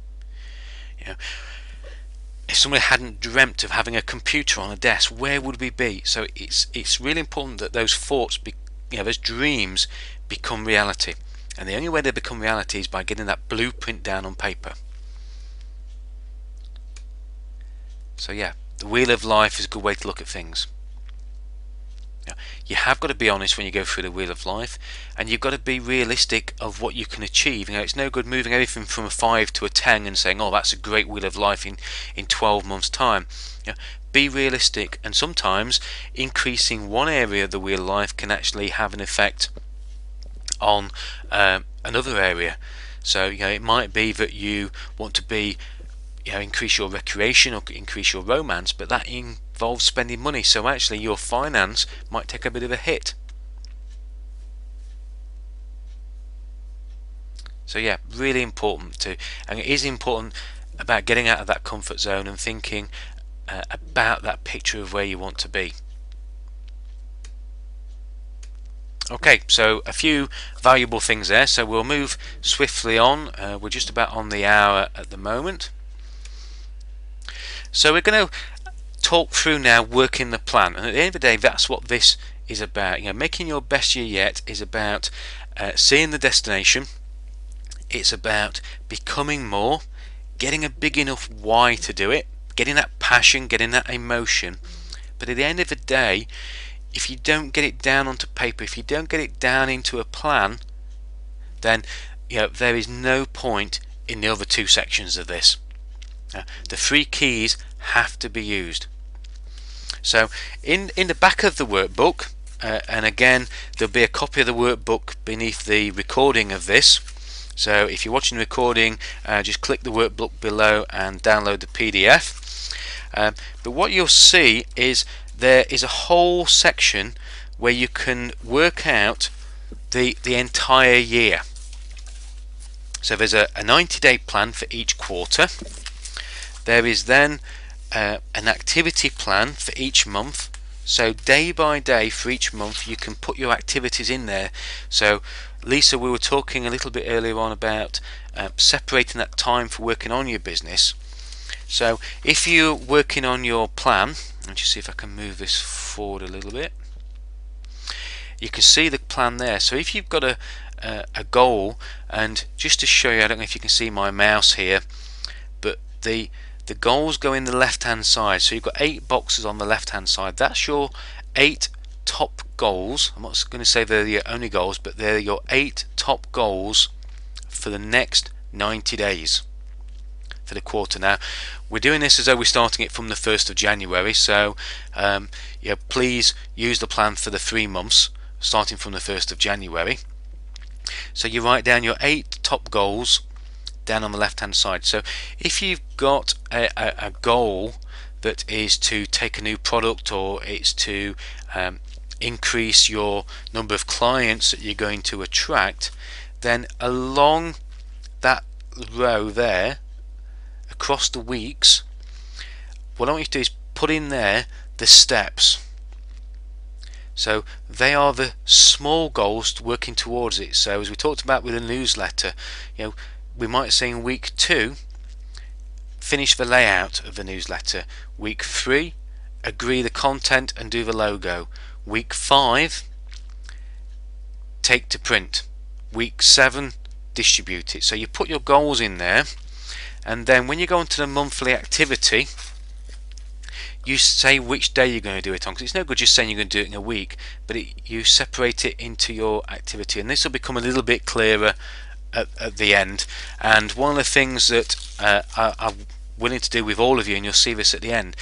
If somebody hadn't dreamt of having a computer on a desk, where would we be? So it's really important that those thoughts, those dreams, become reality. And the only way they become reality is by getting that blueprint down on paper. So the wheel of life is a good way to look at things. You have got to be honest when you go through the wheel of life, and you've got to be realistic of what you can achieve. It's no good moving everything from a 5 to a 10 and saying, oh, that's a great wheel of life in 12 months time. Be realistic, and sometimes increasing one area of the wheel of life can actually have an effect on another area. So it might be that you want to be increase your recreation or increase your romance, but that involves spending money, so actually your finance might take a bit of a hit. So really important and it is important about getting out of that comfort zone and thinking about that picture of where you want to be. Okay, so a few valuable things there, so we'll move swiftly on. We're just about on the hour at the moment. So we're going to talk through now working the plan, and at the end of the day that's what this is about. Making your best year yet is about seeing the destination. It's about becoming more, getting a big enough why to do it, getting that passion, getting that emotion. But at the end of the day, if you don't get it down onto paper, if you don't get it down into a plan, then there is no point in the other two sections of this. The 3 keys have to be used. So in the back of the workbook, and again there'll be a copy of the workbook beneath the recording of this, so if you're watching the recording, just click the workbook below and download the PDF. But what you'll see is there is a whole section where you can work out the entire year. So there's a 90-day plan for each quarter. There is then an activity plan for each month. So day by day for each month you can put your activities in there. So Lisa, we were talking a little bit earlier on about separating that time for working on your business. So if you're working on your plan, let me just see if I can move this forward a little bit. You can see the plan there. So if you've got a goal, and just to show you, I don't know if you can see my mouse here, but the goals go in the left hand side. So you've got 8 boxes on the left hand side. That's your 8 top goals. I'm not going to say they're your only goals, but they're your 8 top goals for the next 90 days for the quarter. Now we're doing this as though we're starting it from the 1st of January, so please use the plan for the 3 months starting from the 1st of January. So you write down your 8 top goals down on the left hand side. So if you've got a goal that is to take a new product, or it's to increase your number of clients that you're going to attract, then along that row there across the weeks, what I want you to do is put in there the steps. So they are the small goals working towards it. So as we talked about with the newsletter, we might say in week 2 finish the layout of the newsletter, week 3 agree the content and do the logo, week 5 take to print, week 7 distribute it. So you put your goals in there, and then when you go into the monthly activity, you say which day you're going to do it on, because it's no good just saying you're going to do it in a week, but you separate it into your activity, and this will become a little bit clearer at the end. And one of the things that I'm willing to do with all of you, and you'll see this at the end,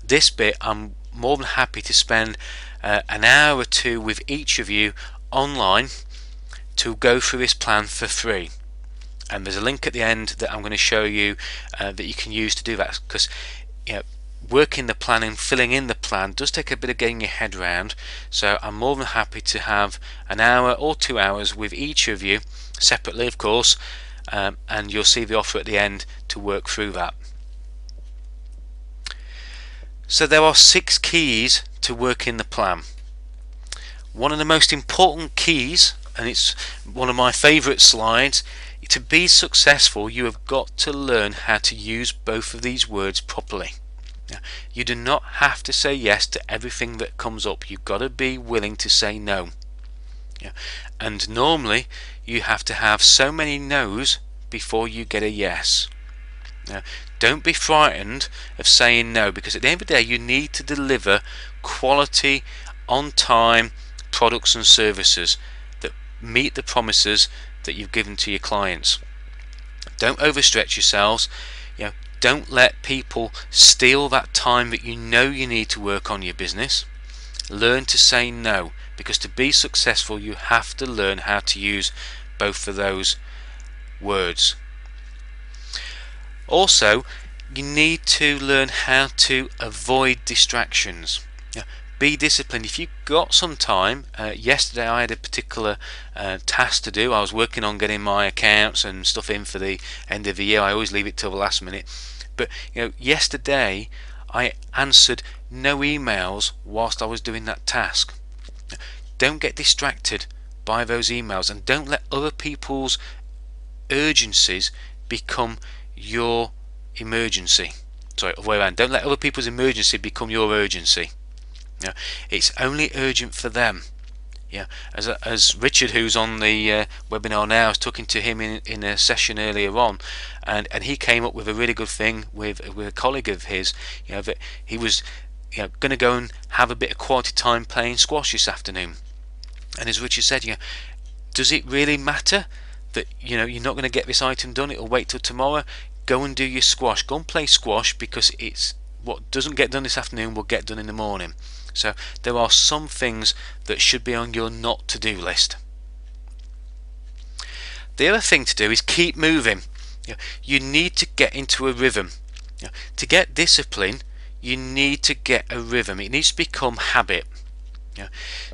this bit I'm more than happy to spend an hour or 2 with each of you online to go through this plan for free. And there's a link at the end that I'm going to show you that you can use to do that, because working the plan and filling in the plan does take a bit of getting your head around. So I'm more than happy to have an hour or 2 hours with each of you separately, of course, and you'll see the offer at the end to work through that. So there are 6 keys to working the plan. One of the most important keys, and it's one of my favourite slides, to be successful you have got to learn how to use both of these words properly. You do not have to say yes to everything that comes up. You've got to be willing to say no. And normally you have to have so many no's before you get a yes. Don't be frightened of saying no, because at the end of the day you need to deliver quality on-time products and services that meet the promises that you've given to your clients. Don't overstretch yourselves. Don't let people steal that time that you know you need to work on your business. Learn to say no, because to be successful you have to learn how to use both of those words. Also, you need to learn how to avoid distractions. Be disciplined. If you've got some time, yesterday I had a particular task to do. I was working on getting my accounts and stuff in for the end of the year. I always leave it till the last minute. But yesterday I answered no emails whilst I was doing that task. Don't get distracted by those emails, and don't let other people's urgencies become your emergency. Sorry, other way around. Don't let other people's emergency become your urgency. It's only urgent for them. As Richard, who's on the webinar now, I was talking to him in a session earlier on, and he came up with a really good thing with a colleague of his. That he was going to go and have a bit of quality time playing squash this afternoon. And as Richard said, does it really matter that you're not going to get this item done? It'll wait till tomorrow. Go and do your squash. Go and play squash, because it's what doesn't get done this afternoon will get done in the morning. So there are some things that should be on your not to do list. The other thing to do is keep moving. You need to get into a rhythm. To get discipline, you need to get a rhythm. It needs to become habit.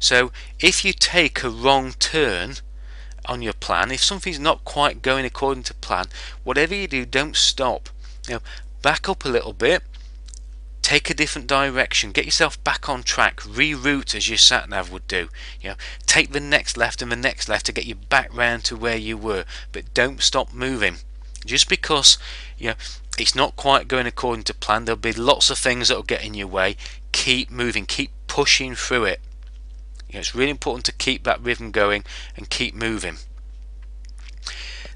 So if you take a wrong turn on your plan, if something's not quite going according to plan, whatever you do, don't stop. Back up a little bit. Take a different direction, get yourself back on track, reroute as your sat nav would do. Take the next left and the next left to get you back round to where you were, but don't stop moving. Just because it's not quite going according to plan, there'll be lots of things that will get in your way. Keep moving, keep pushing through it. It's really important to keep that rhythm going and keep moving.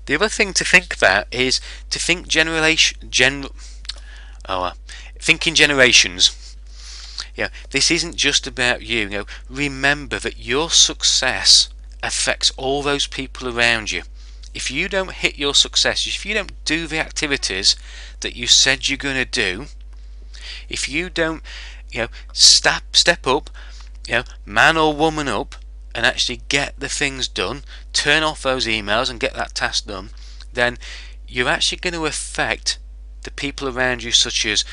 The other thing to think about is to think thinking generations. This isn't just about you. Remember that your success affects all those people around you. If you don't hit your success, if you don't do the activities that you said you're going to do, if you don't step up, man or woman up, and actually get the things done, turn off those emails and get that task done, then you're actually going to affect the people around you, such as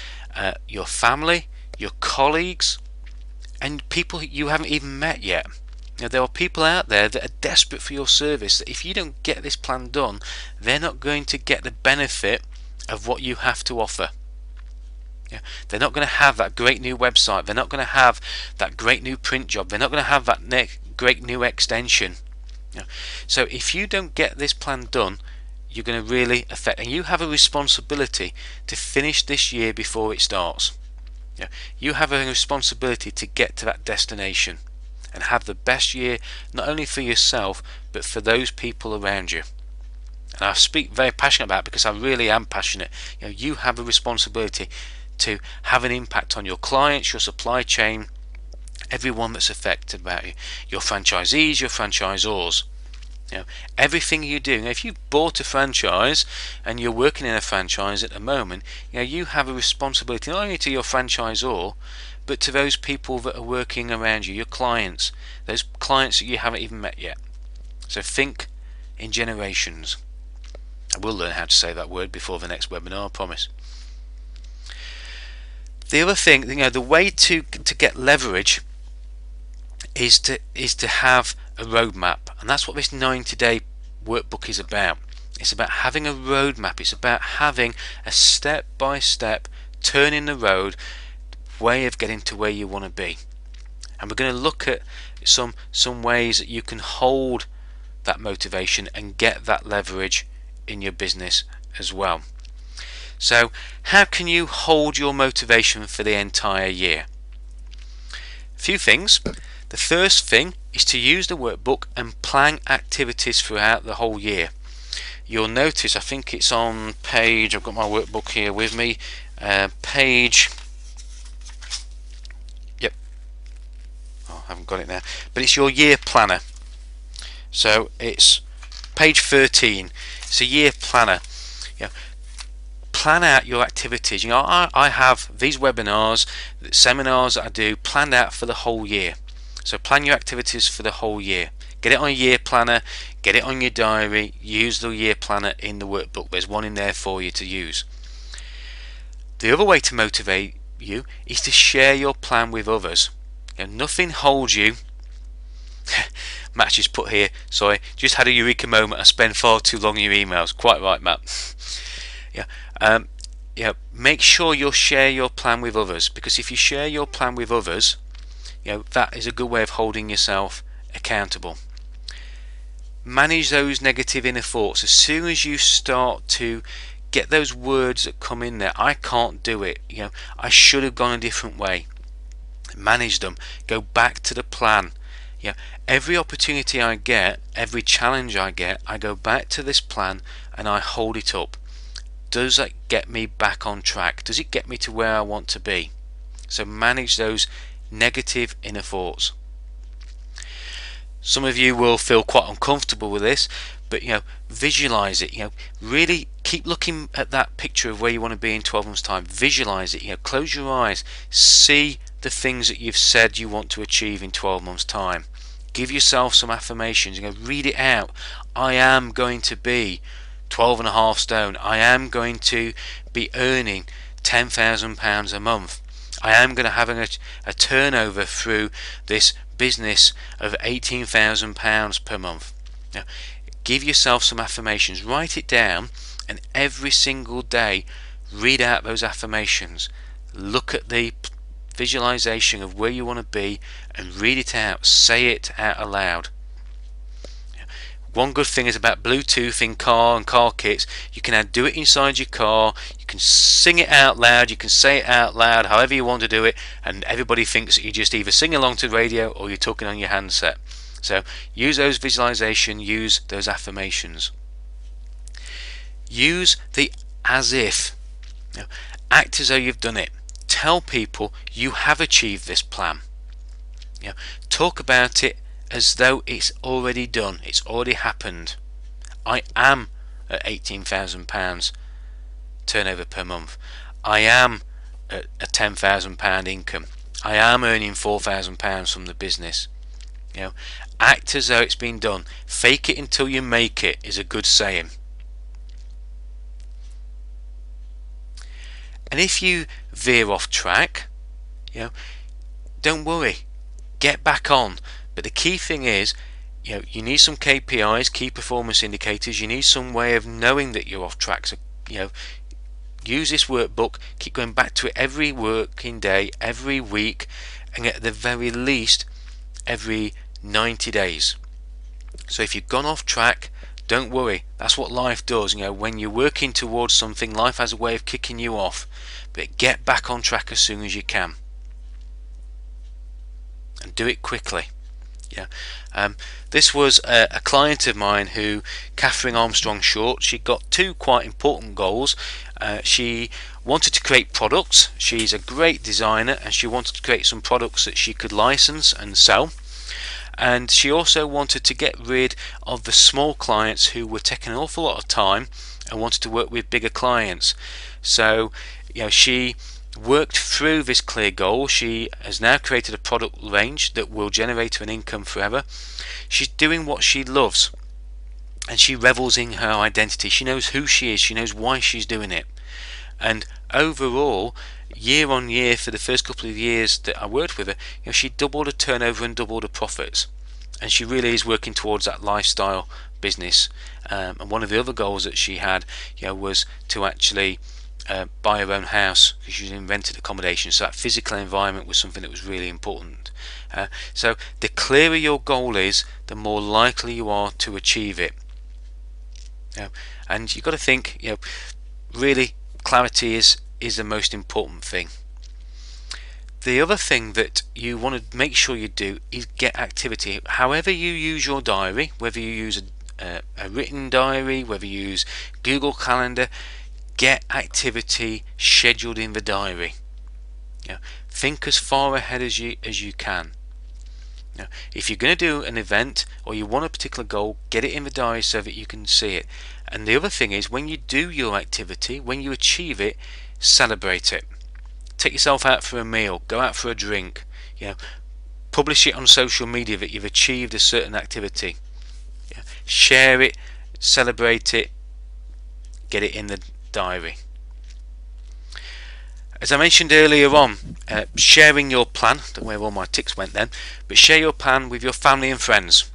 your family, your colleagues, and people you haven't even met yet. There are people out there that are desperate for your service, that if you don't get this plan done, they're not going to get the benefit of what you have to offer. They're not going to have that great new website, they're not going to have that great new print job, they're not going to have that great new extension. So if you don't get this plan done, you're going to really affect, and you have a responsibility to finish this year before it starts. You have a responsibility to get to that destination and have the best year, not only for yourself but for those people around you. And I speak very passionate about it because I really am passionate. You have a responsibility to have an impact on your clients, your supply chain, everyone that's affected about you, your franchisees, your franchisors. Everything you do. If you bought a franchise and you're working in a franchise at the moment, you have a responsibility not only to your franchisor but to those people that are working around you, your clients, those clients that you haven't even met yet. So think in generations. I will learn how to say that word before the next webinar, I promise. The other thing, the way to get leverage is to have a roadmap, and that's what this 90-day workbook is about. It's about having a roadmap. It's about having a step-by-step turn in the road way of getting to where you want to be. And we're going to look at some ways that you can hold that motivation and get that leverage in your business as well. So how can you hold your motivation for the entire year? A few things. The first thing is to use the workbook and plan activities throughout the whole year. You'll notice, I think it's on page, I've got my workbook here with me, page, yep, oh, I haven't got it now, but it's your year planner. So it's page 13. It's a year planner. You know, plan out your activities. You know, I have these webinars, seminars that I do planned out for the whole year. So plan your activities for the whole year. Get it on a year planner, get it on your diary, use the year planner in the workbook. There's one in there for you to use. The other way to motivate you is to share your plan with others. You know, nothing holds you. Matt just put here, sorry, just had a eureka moment. I spend far too long in your emails. Quite right, Matt. Yeah, make sure you'll share your plan with others, because if you share your plan with others, that is a good way of holding yourself accountable. Manage those negative inner thoughts. As soon as you start to get those words that come in there, I can't do it, I should have gone a different way, manage them. Go back to the plan. Every opportunity I get, every challenge I get, I go back to this plan and I hold it up. Does that get me back on track? Does it get me to where I want to be? So manage those negative inner thoughts. Some of you will feel quite uncomfortable with this, but visualize it. Really keep looking at that picture of where you want to be in 12 months time. Visualize it. Close your eyes, see the things that you've said you want to achieve in 12 months time. Give yourself some affirmations. Read it out. I am going to be 12.5 stone. I am going to be earning £10,000 a month. I am going to have a turnover through this business of £18,000 per month. Give yourself some affirmations. Write it down, and every single day read out those affirmations. Look at the visualization of where you want to be and read it out. Say it out aloud. One good thing is about Bluetooth in car and car kits, you can do it inside your car, you can sing it out loud, you can say it out loud, however you want to do it, and everybody thinks that you just either sing along to the radio or you're talking on your handset. So use those visualization, use those affirmations. Use the as if. Act as though you've done it. Tell people you have achieved this plan. Talk about it as though it's already done, it's already happened. I am at £18,000 turnover per month. I am at a £10,000 income. I am earning £4,000 from the business. Act as though it's been done. Fake it until you make it is a good saying. And if you veer off track, don't worry, get back on. But the key thing is, you need some KPIs, key performance indicators. You need some way of knowing that you're off track. So, use this workbook. Keep going back to it every working day, every week, and at the very least, every 90 days. So if you've gone off track, don't worry. That's what life does. When you're working towards something, life has a way of kicking you off. But get back on track as soon as you can, and do it quickly. This was a client of mine who, Catherine Armstrong Short, she got two quite important goals. She wanted to create products. She's a great designer, and she wanted to create some products that she could license and sell. And she also wanted to get rid of the small clients who were taking an awful lot of time and wanted to work with bigger clients. So she worked through this clear goal. She has now created a product range that will generate her an income forever. She's doing what she loves, and she revels in her identity. She knows who she is, she knows why she's doing it. And overall, year on year, for the first couple of years that I worked with her, she doubled her turnover and doubled her profits. And she really is working towards that lifestyle business. And one of the other goals that she had was to actually buy her own house, because she was in rented accommodation. So that physical environment was something that was really important. So the clearer your goal is, the more likely you are to achieve it. And you've got to think, really clarity is the most important thing. The other thing that you want to make sure you do is get activity. However you use your diary, whether you use a written diary, whether you use Google Calendar, get activity scheduled in the diary. Think as far ahead as you can. Now, if you're going to do an event or you want a particular goal, get it in the diary so that you can see it. And the other thing is, when you do your activity, when you achieve it, celebrate it. Take yourself out for a meal, go out for a drink, publish it on social media that you've achieved a certain activity. Share it, celebrate it, get it in the diary. As I mentioned earlier on, sharing your plan, I don't know where all my ticks went then, but share your plan with your family and friends.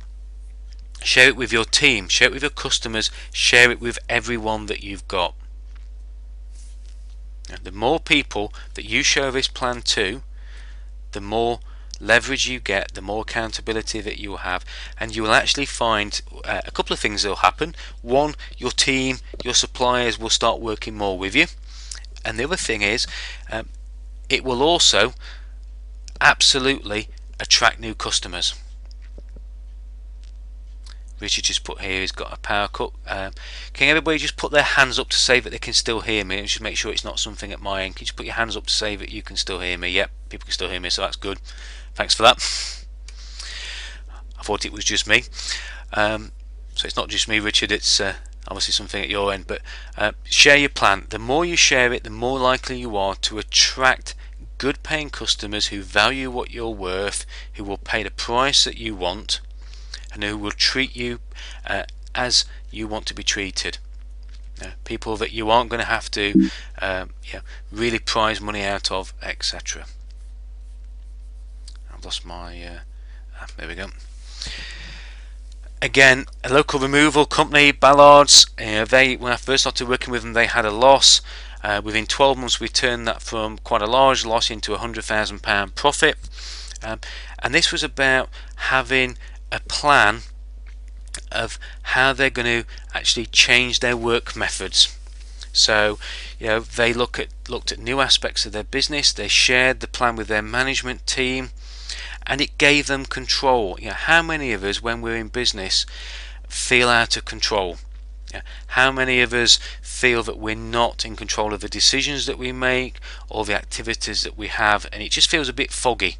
Share it with your team, share it with your customers, share it with everyone that you've got. Now, the more people that you show this plan to, the more leverage you get, the more accountability that you will have, and you will actually find a couple of things that will happen. One, your team, your suppliers will start working more with you, and the other thing is it will also absolutely attract new customers. Richard just put here he's got a power cut. Can everybody just put their hands up to say that they can still hear me? Just make sure it's not something at my end. Can you just put your hands up to say that you can still hear me? Yep, people can still hear me, so that's good. Thanks for that. I thought it was just me. So it's not just me, Richard, it's obviously something at your end. But share your plan. The more you share it, the more likely you are to attract good paying customers who value what you're worth, who will pay the price that you want, and who will treat you as you want to be treated. People that you aren't going to have to really prize money out of, etc. I've lost my there we go. Again, a local removal company, Ballards, when I first started working with them, they had a loss. Within 12 months we turned that from quite a large loss into £100,000 profit, and this was about having a plan of how they're going to actually change their work methods. So they looked at new aspects of their business, they shared the plan with their management team, and it gave them control. How many of us when we're in business feel out of control? How many of us feel that we're not in control of the decisions that we make or the activities that we have, and it just feels a bit foggy?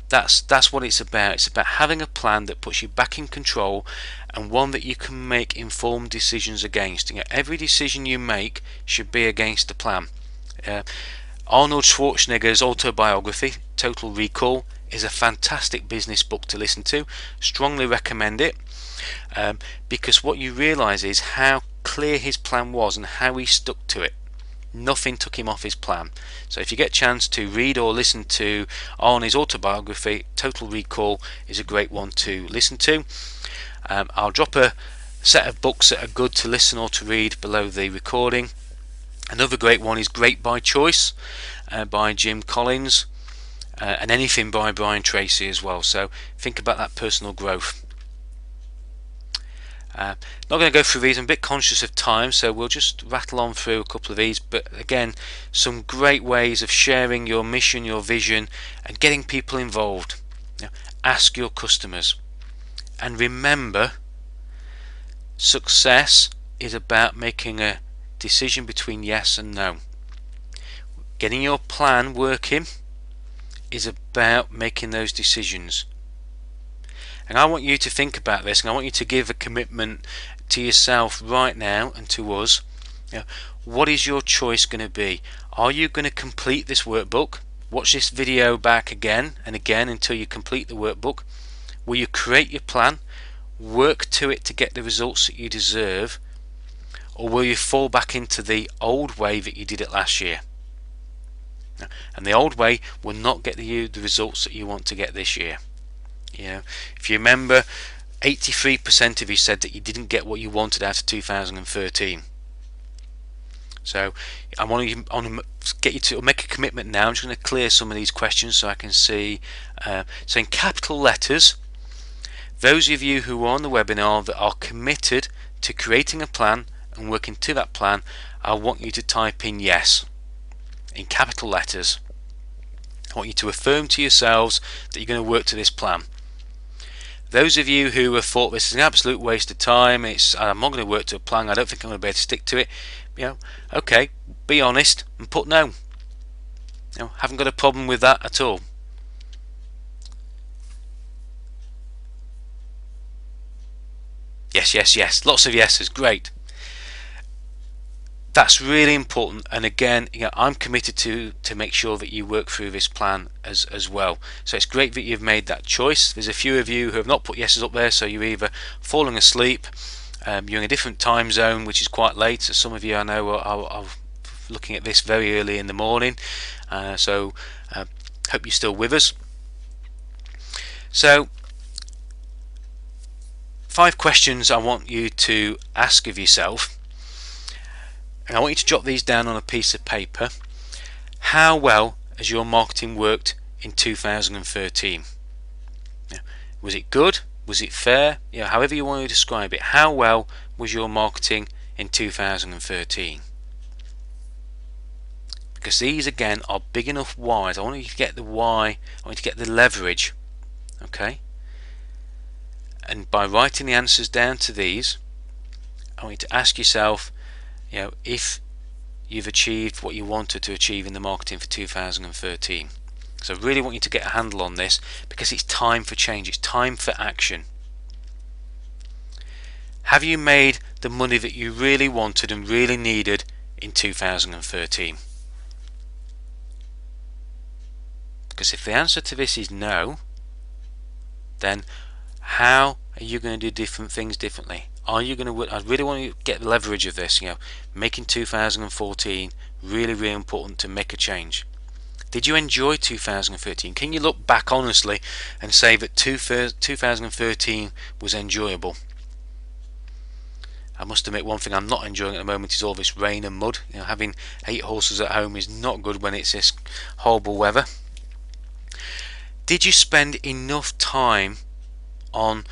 That's what it's about. It's about having a plan that puts you back in control, and one that you can make informed decisions against. Every decision you make should be against the plan. Arnold Schwarzenegger's autobiography, Total Recall, is a fantastic business book to listen to. Strongly recommend it, because what you realise is how clear his plan was and how he stuck to it. Nothing took him off his plan. So if you get a chance to read or listen to Arnie's autobiography, Total Recall is a great one to listen to. I'll drop a set of books that are good to listen or to read below the recording. Another great one is Great by Choice by Jim Collins, and Anything by Brian Tracy as well. So think about that personal growth. Not going to go through these, I'm a bit conscious of time, so we'll just rattle on through a couple of these. But again, some great ways of sharing your mission, your vision, and getting people involved. Ask your customers, and remember, success is about making a decision between yes and no. Getting your plan working is about making those decisions. And I want you to think about this, and I want you to give a commitment to yourself right now and to us. What is your choice going to be? Are you going to complete this workbook? Watch this video back again and again until you complete the workbook. Will you create your plan, work to it to get the results that you deserve, or will you fall back into the old way that you did it last year? And the old way will not get you the results that you want to get this year. If you remember, 83% of you said that you didn't get what you wanted out of 2013. So I want to get you to make a commitment now. I'm just going to clear some of these questions so I can see. So in capital letters, those of you who are on the webinar that are committed to creating a plan and working to that plan, I want you to type in yes in capital letters. I want you to affirm to yourselves that you're going to work to this plan. Those of you who have thought this is an absolute waste of time, I'm not going to work to a plan, I don't think I'm going to be able to stick to it, okay, be honest and put no. Haven't got a problem with that at all. Yes, yes, yes. Lots of yeses. Great. That's really important, and again, I'm committed to make sure that you work through this plan as well. So it's great that you've made that choice. There's a few of you who have not put yeses up there, so you're either falling asleep, you're in a different time zone, which is quite late. So some of you I know are looking at this very early in the morning, so hope you're still with us. So 5 questions I want you to ask of yourself, and I want you to jot these down on a piece of paper. How well has your marketing worked in 2013? Was it good? Was it fair? However you want to describe it. How well was your marketing in 2013? Because these again are big enough whys. I want you to get the why. I want you to get the leverage. Okay. And by writing the answers down to these, I want you to ask yourself, if you've achieved what you wanted to achieve in the marketing for 2013. So I really want you to get a handle on this, because it's time for change. It's time for action. Have you made the money that you really wanted and really needed in 2013? Because if the answer to this is no, then how are you going to do different things differently? Are you going to? I really want you to get the leverage of this. Making 2014 really, really important to make a change. Did you enjoy 2013? Can you look back honestly and say that 2013 was enjoyable? I must admit, one thing I'm not enjoying at the moment is all this rain and mud. Having 8 horses at home is not good when it's this horrible weather. Did you spend enough time on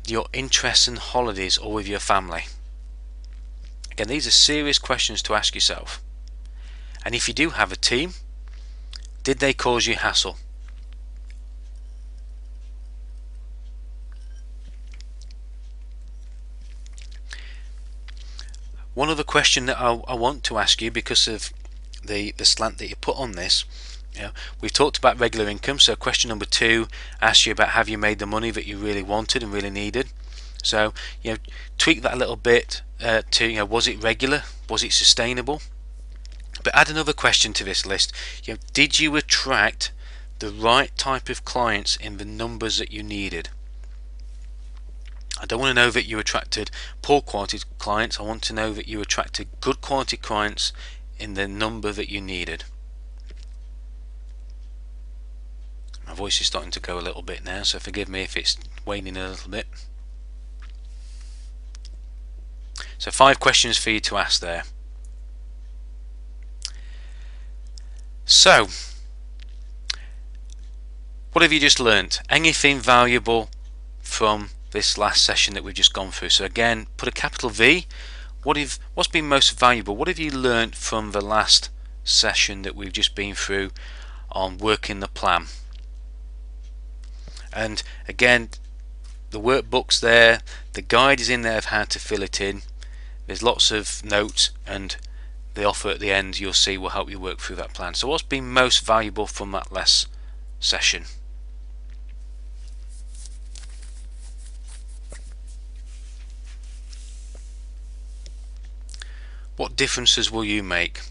your interests and holidays or with your family? Again, these are serious questions to ask yourself. And if you do have a team, did they cause you hassle? One other question that I want to ask you, because of the slant that you put on this, we've talked about regular income. So question number 2 asks you about, have you made the money that you really wanted and really needed? So tweak that a little bit to was it regular? Was it sustainable? But add another question to this list. Did you attract the right type of clients in the numbers that you needed? I don't want to know that you attracted poor quality clients. I want to know that you attracted good quality clients in the number that you needed. My voice is starting to go a little bit now, so forgive me if it's waning a little bit. So 5 questions for you to ask there. So, what have you just learnt? Anything valuable from this last session that we've just gone through? So again, put a capital V. What's been most valuable? What have you learnt from the last session that we've just been through on working the plan? And again, the workbook's there, the guide is in there of how to fill it in. There's lots of notes, and the offer at the end you'll see will help you work through that plan. So what's been most valuable from that last session? What differences will you make?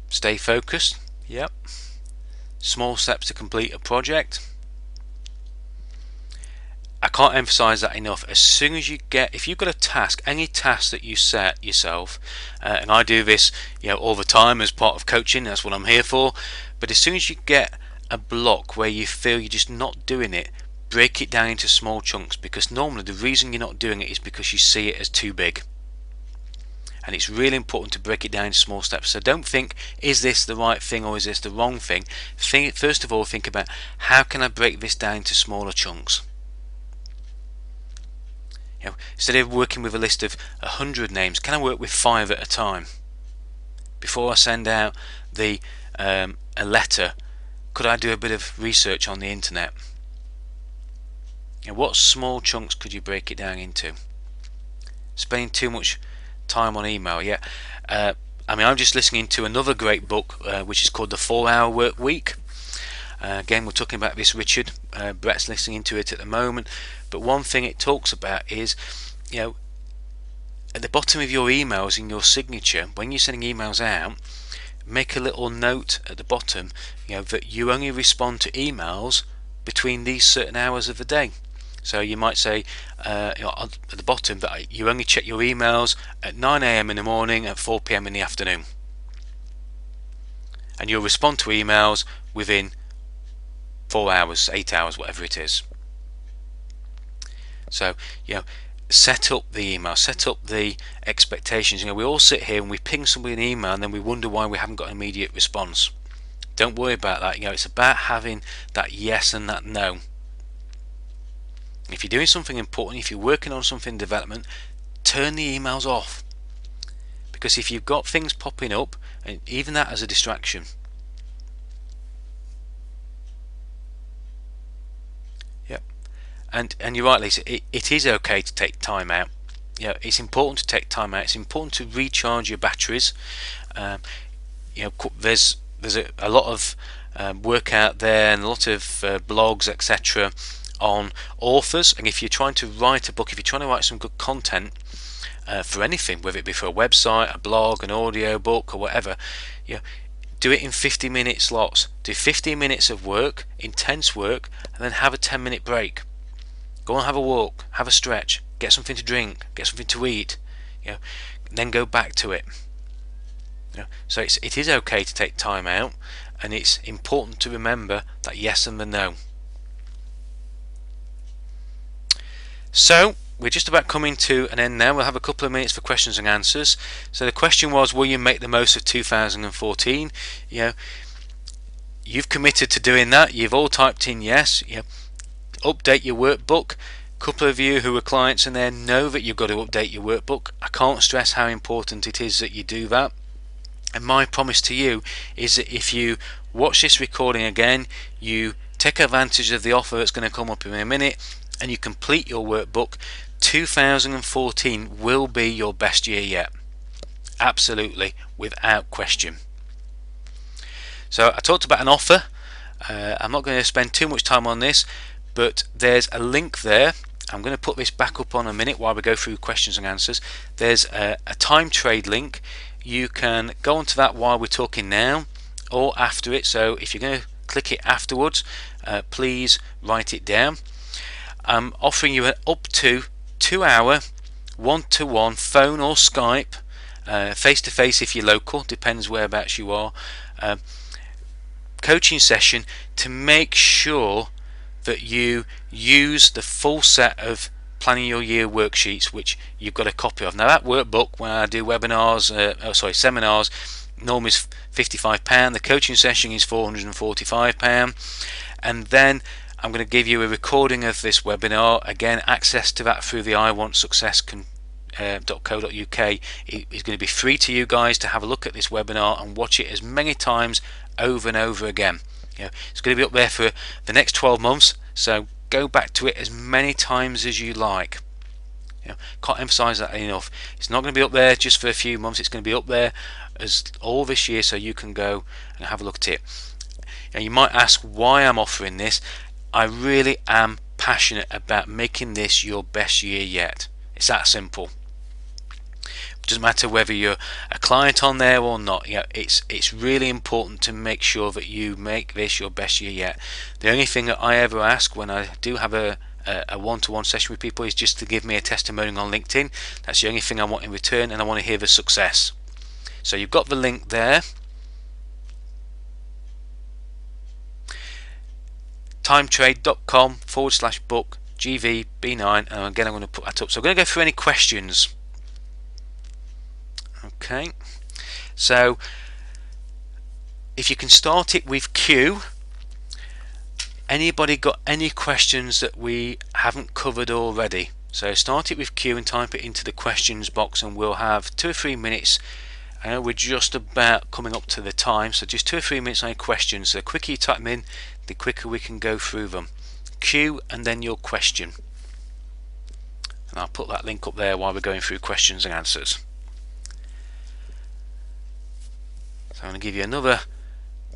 Stay focused. Yep. Small steps to complete a project. I can't emphasize that enough. As soon as if you've got a task, any task that you set yourself, and I do this all the time as part of coaching, that's what I'm here for, but as soon as you get a block where you feel you're just not doing it, break it down into small chunks, because normally the reason you're not doing it is because you see it as too big. And it's really important to break it down into small steps. So don't think, is this the right thing or is this the wrong thing? First of all, think about, how can I break this down into smaller chunks? Instead of working with a list of 100 names, can I work with 5 at a time? Before I send out a letter, could I do a bit of research on the internet? What small chunks could you break it down into? Spending too much time on email, I'm just listening to another great book, which is called The 4-Hour Work Week. Again, we're talking about this, Richard. Brett's listening to it at the moment, but one thing it talks about is, at the bottom of your emails in your signature, when you're sending emails out, make a little note at the bottom, that you only respond to emails between these certain hours of the day. So you might say at the bottom that you only check your emails at 9 a.m. in the morning and 4 p.m. in the afternoon, and you'll respond to emails within 4 hours, 8 hours, whatever it is. So set up the email, set up the expectations. We all sit here and we ping somebody an email and then we wonder why we haven't got an immediate response. Don't worry about that. It's about having that yes and that no. If you're doing something important, if you're working on something in development, turn the emails off, because if you've got things popping up, and even that as a distraction. Yep. And you're right, Lisa, it is okay to take time out. It's important to take time out. It's important to recharge your batteries. There's a lot of work out there and a lot of blogs, etc., on authors, and if you're trying to write a book, if you're trying to write some good content for anything, whether it be for a website, a blog, an audio book, or whatever, do it in 50-minute slots. Do 15 minutes of work, intense work, and then have a 10-minute break. Go and have a walk, have a stretch, get something to drink, get something to eat, then go back to it. So it is okay to take time out, and it's important to remember that yes and the no. So we're just about coming to an end now. We'll have a couple of minutes for questions and answers. So the question was, will you make the most of 2014? You've committed to doing that. You've all typed in yes. Update your workbook. A couple of you who are clients in there know that you've got to update your workbook. I can't stress how important it is that you do that. And my promise to you is that if you watch this recording again, you take advantage of the offer that's going to come up in a minute, and you complete your workbook, 2014 will be your best year yet. Absolutely, without question. So I talked about an offer. I'm not going to spend too much time on this, but there's a link there. I'm going to put this back up on a minute while we go through questions and answers. There's a time trade link. You can go onto that while we're talking now or after it. So if you're going to click it afterwards, please write it down. I'm offering you an up to 2-hour one-to-one phone or Skype, face-to-face if you're local, depends whereabouts you are, coaching session to make sure that you use the full set of planning your year worksheets, which you've got a copy of. Now that workbook, when I do webinars, seminars, normally is £55. The coaching session is £445, and then I'm going to give you a recording of this webinar. Again, access to that through the iwantsuccess.co.uk is going to be free to you guys to have a look at this webinar and watch it as many times over and over again. It's going to be up there for the next 12 months, so go back to it as many times as you like. Can't emphasize that enough. It's not going to be up there just for a few months. It's going to be up there as all this year, so you can go and have a look at it. You might ask why I'm offering this. I really am passionate about making this your best year yet. It's that simple. It doesn't matter whether you're a client on there or not. It's really important to make sure that you make this your best year yet. The only thing that I ever ask when I do have a one-to-one session with people is just to give me a testimonial on LinkedIn. That's the only thing I want in return, and I want to hear the success. So you've got the link there. timetrade.com/book GVB9, and again I'm going to put that up. So I'm going to go through any questions. Okay, so if you can start it with Q. Anybody got any questions that we haven't covered already? So start it with Q and type it into the questions box, and we'll have 2 or 3 minutes. I know we're just about coming up to the time, so just 2 or 3 minutes on your questions. So the quicker you type them in, the quicker we can go through them. Q and then your question, and I'll put that link up there while we're going through questions and answers. So I'm going to give you another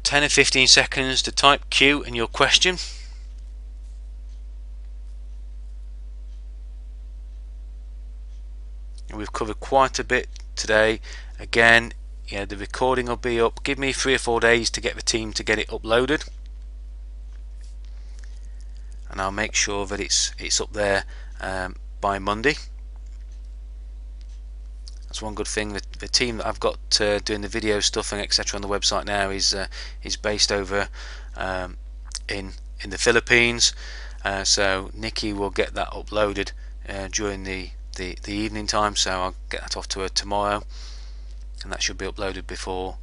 10 or 15 seconds to type Q in your question. And we've covered quite a bit today. Again, the recording will be up. Give me 3 or 4 days to get the team to get it uploaded, and I'll make sure that it's up there by Monday. That's one good thing. The team that I've got doing the video stuff and etc. on the website now is based over in the Philippines. So Nikki will get that uploaded during the evening time. So I'll get that off to her tomorrow, and that should be uploaded before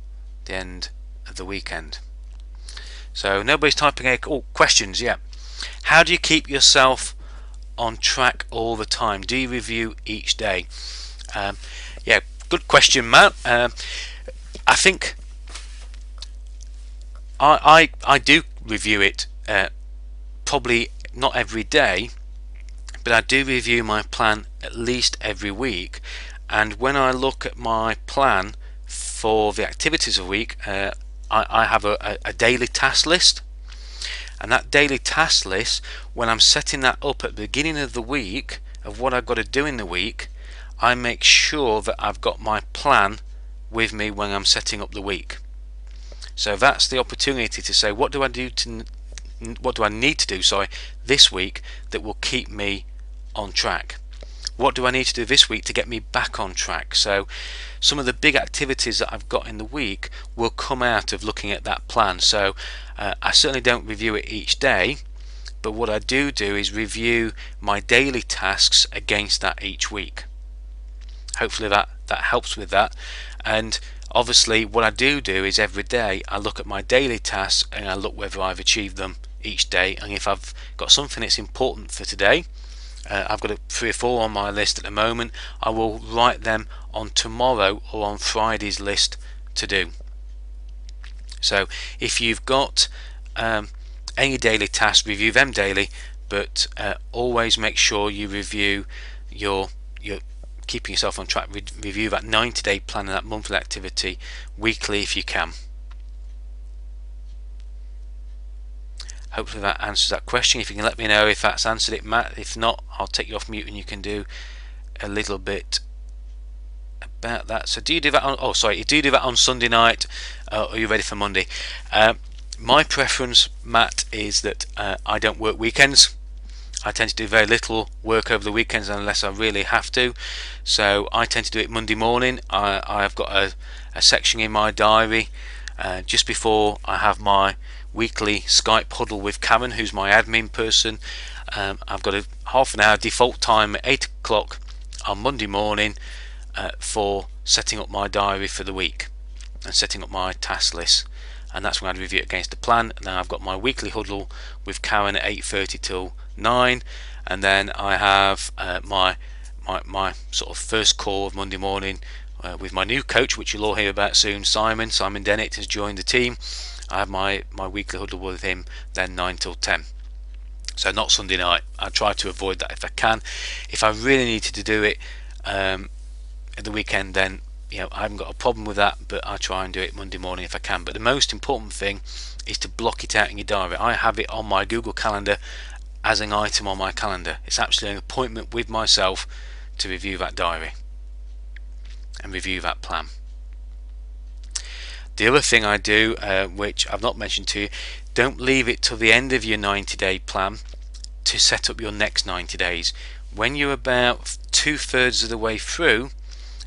the end of the weekend. So nobody's typing any questions yet. How do you keep yourself on track all the time? Do you review each day? Yeah, good question, Matt. I think I do review it, probably not every day, but I do review my plan at least every week. And when I look at my plan for the activities of the week, I have a daily task list. And that daily task list, when I'm setting that up at the beginning of the week of what I've got to do in the week, I make sure that I've got my plan with me when I'm setting up the week. So that's the opportunity to say, what do I need to do this week that will keep me on track? What do I need to do this week to get me back on track? So some of the big activities that I've got in the week will come out of looking at that plan. So I certainly don't review it each day, but what I do is review my daily tasks against that each week. Hopefully that helps with that. And obviously what I do is every day I look at my daily tasks and I look whether I've achieved them each day. And if I've got something that's important for today, I've got 3 or 4 on my list at the moment, I will write them on tomorrow or on Friday's list to do. So if you've got any daily tasks, review them daily, but always make sure you review your keeping yourself on track. Review that 90-day plan and that monthly activity weekly if you can. Hopefully that answers that question. If you can let me know if that's answered it, Matt. If not, I'll take you off mute and you can do a little bit about that. So do you do that on, you do that on Sunday night, or are you ready for Monday? My preference, Matt, is that I don't work weekends. I tend to do very little work over the weekends unless I really have to. So I tend to do it Monday morning. I've got a section in my diary just before I have my weekly Skype huddle with Karen, who's my admin person. I've got a half an hour default time at 8 o'clock on Monday morning for setting up my diary for the week and setting up my task list. And that's when I review it against the plan. And then I've got my weekly huddle with Karen at 8:30 till 9, and then I have my sort of first call of Monday morning with my new coach, which you'll all hear about soon. Simon Dennett has joined the team. I have my weekly huddle with him then 9 till 10. So not Sunday night. I try to avoid that if I can. If I really needed to do it at the weekend, then I haven't got a problem with that, but I try and do it Monday morning if I can. But the most important thing is to block it out in your diary. I have it on my Google Calendar as an item on my calendar. It's actually an appointment with myself to review that diary and review that plan. The other thing I do, which I've not mentioned to you, don't leave it till the end of your 90-day plan to set up your next 90 days. When you're about 2/3 of the way through,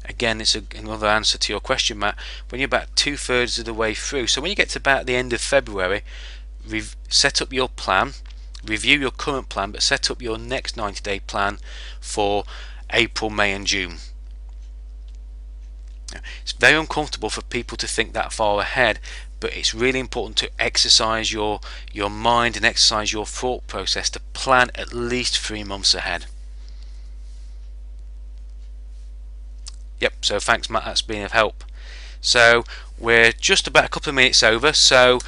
again, it's another answer to your question, Matt. When you're about 2/3 of the way through, so when you get to about the end of February, set up your plan, review your current plan, but set up your next 90-day plan for April, May and June. It's very uncomfortable for people to think that far ahead, but it's really important to exercise your mind and exercise your thought process to plan at least 3 months ahead. Yep, so thanks, Matt, that's been of help. So we're just about a couple of minutes over, so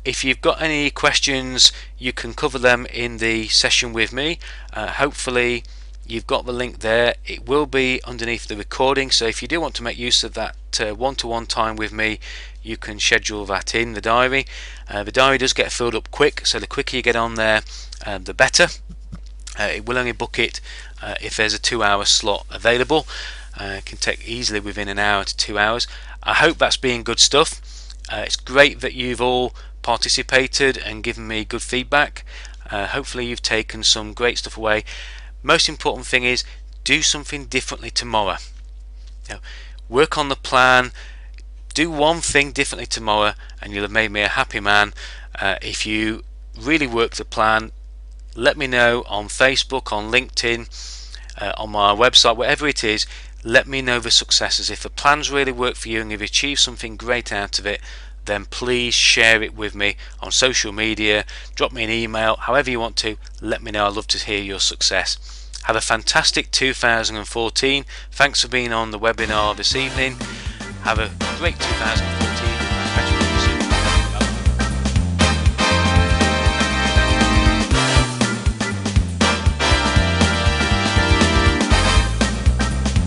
if you've got any questions you can cover them in the session with me. Hopefully you've got the link there. It will be underneath the recording, so if you do want to make use of that one-to-one time with me, you can schedule that in the diary. The diary does get filled up quick, so the quicker you get on there, the better. It will only book it if there's a 2-hour slot available. It can take easily within an hour to 2 hours. I hope that's been good stuff. It's great that you've all participated and given me good feedback. Hopefully you've taken some great stuff away. Most important thing is, do something differently tomorrow. Work on the plan. Do one thing differently tomorrow and you'll have made me a happy man. If you really work the plan, let me know on Facebook, on LinkedIn, on my website, whatever it is. Let me know the successes. If the plans really work for you and you've achieved something great out of it, then please share it with me on social media, drop me an email, however you want to. Let me know. I'd love to hear your success. Have a fantastic 2014. Thanks for being on the webinar this evening. Have a great 2014.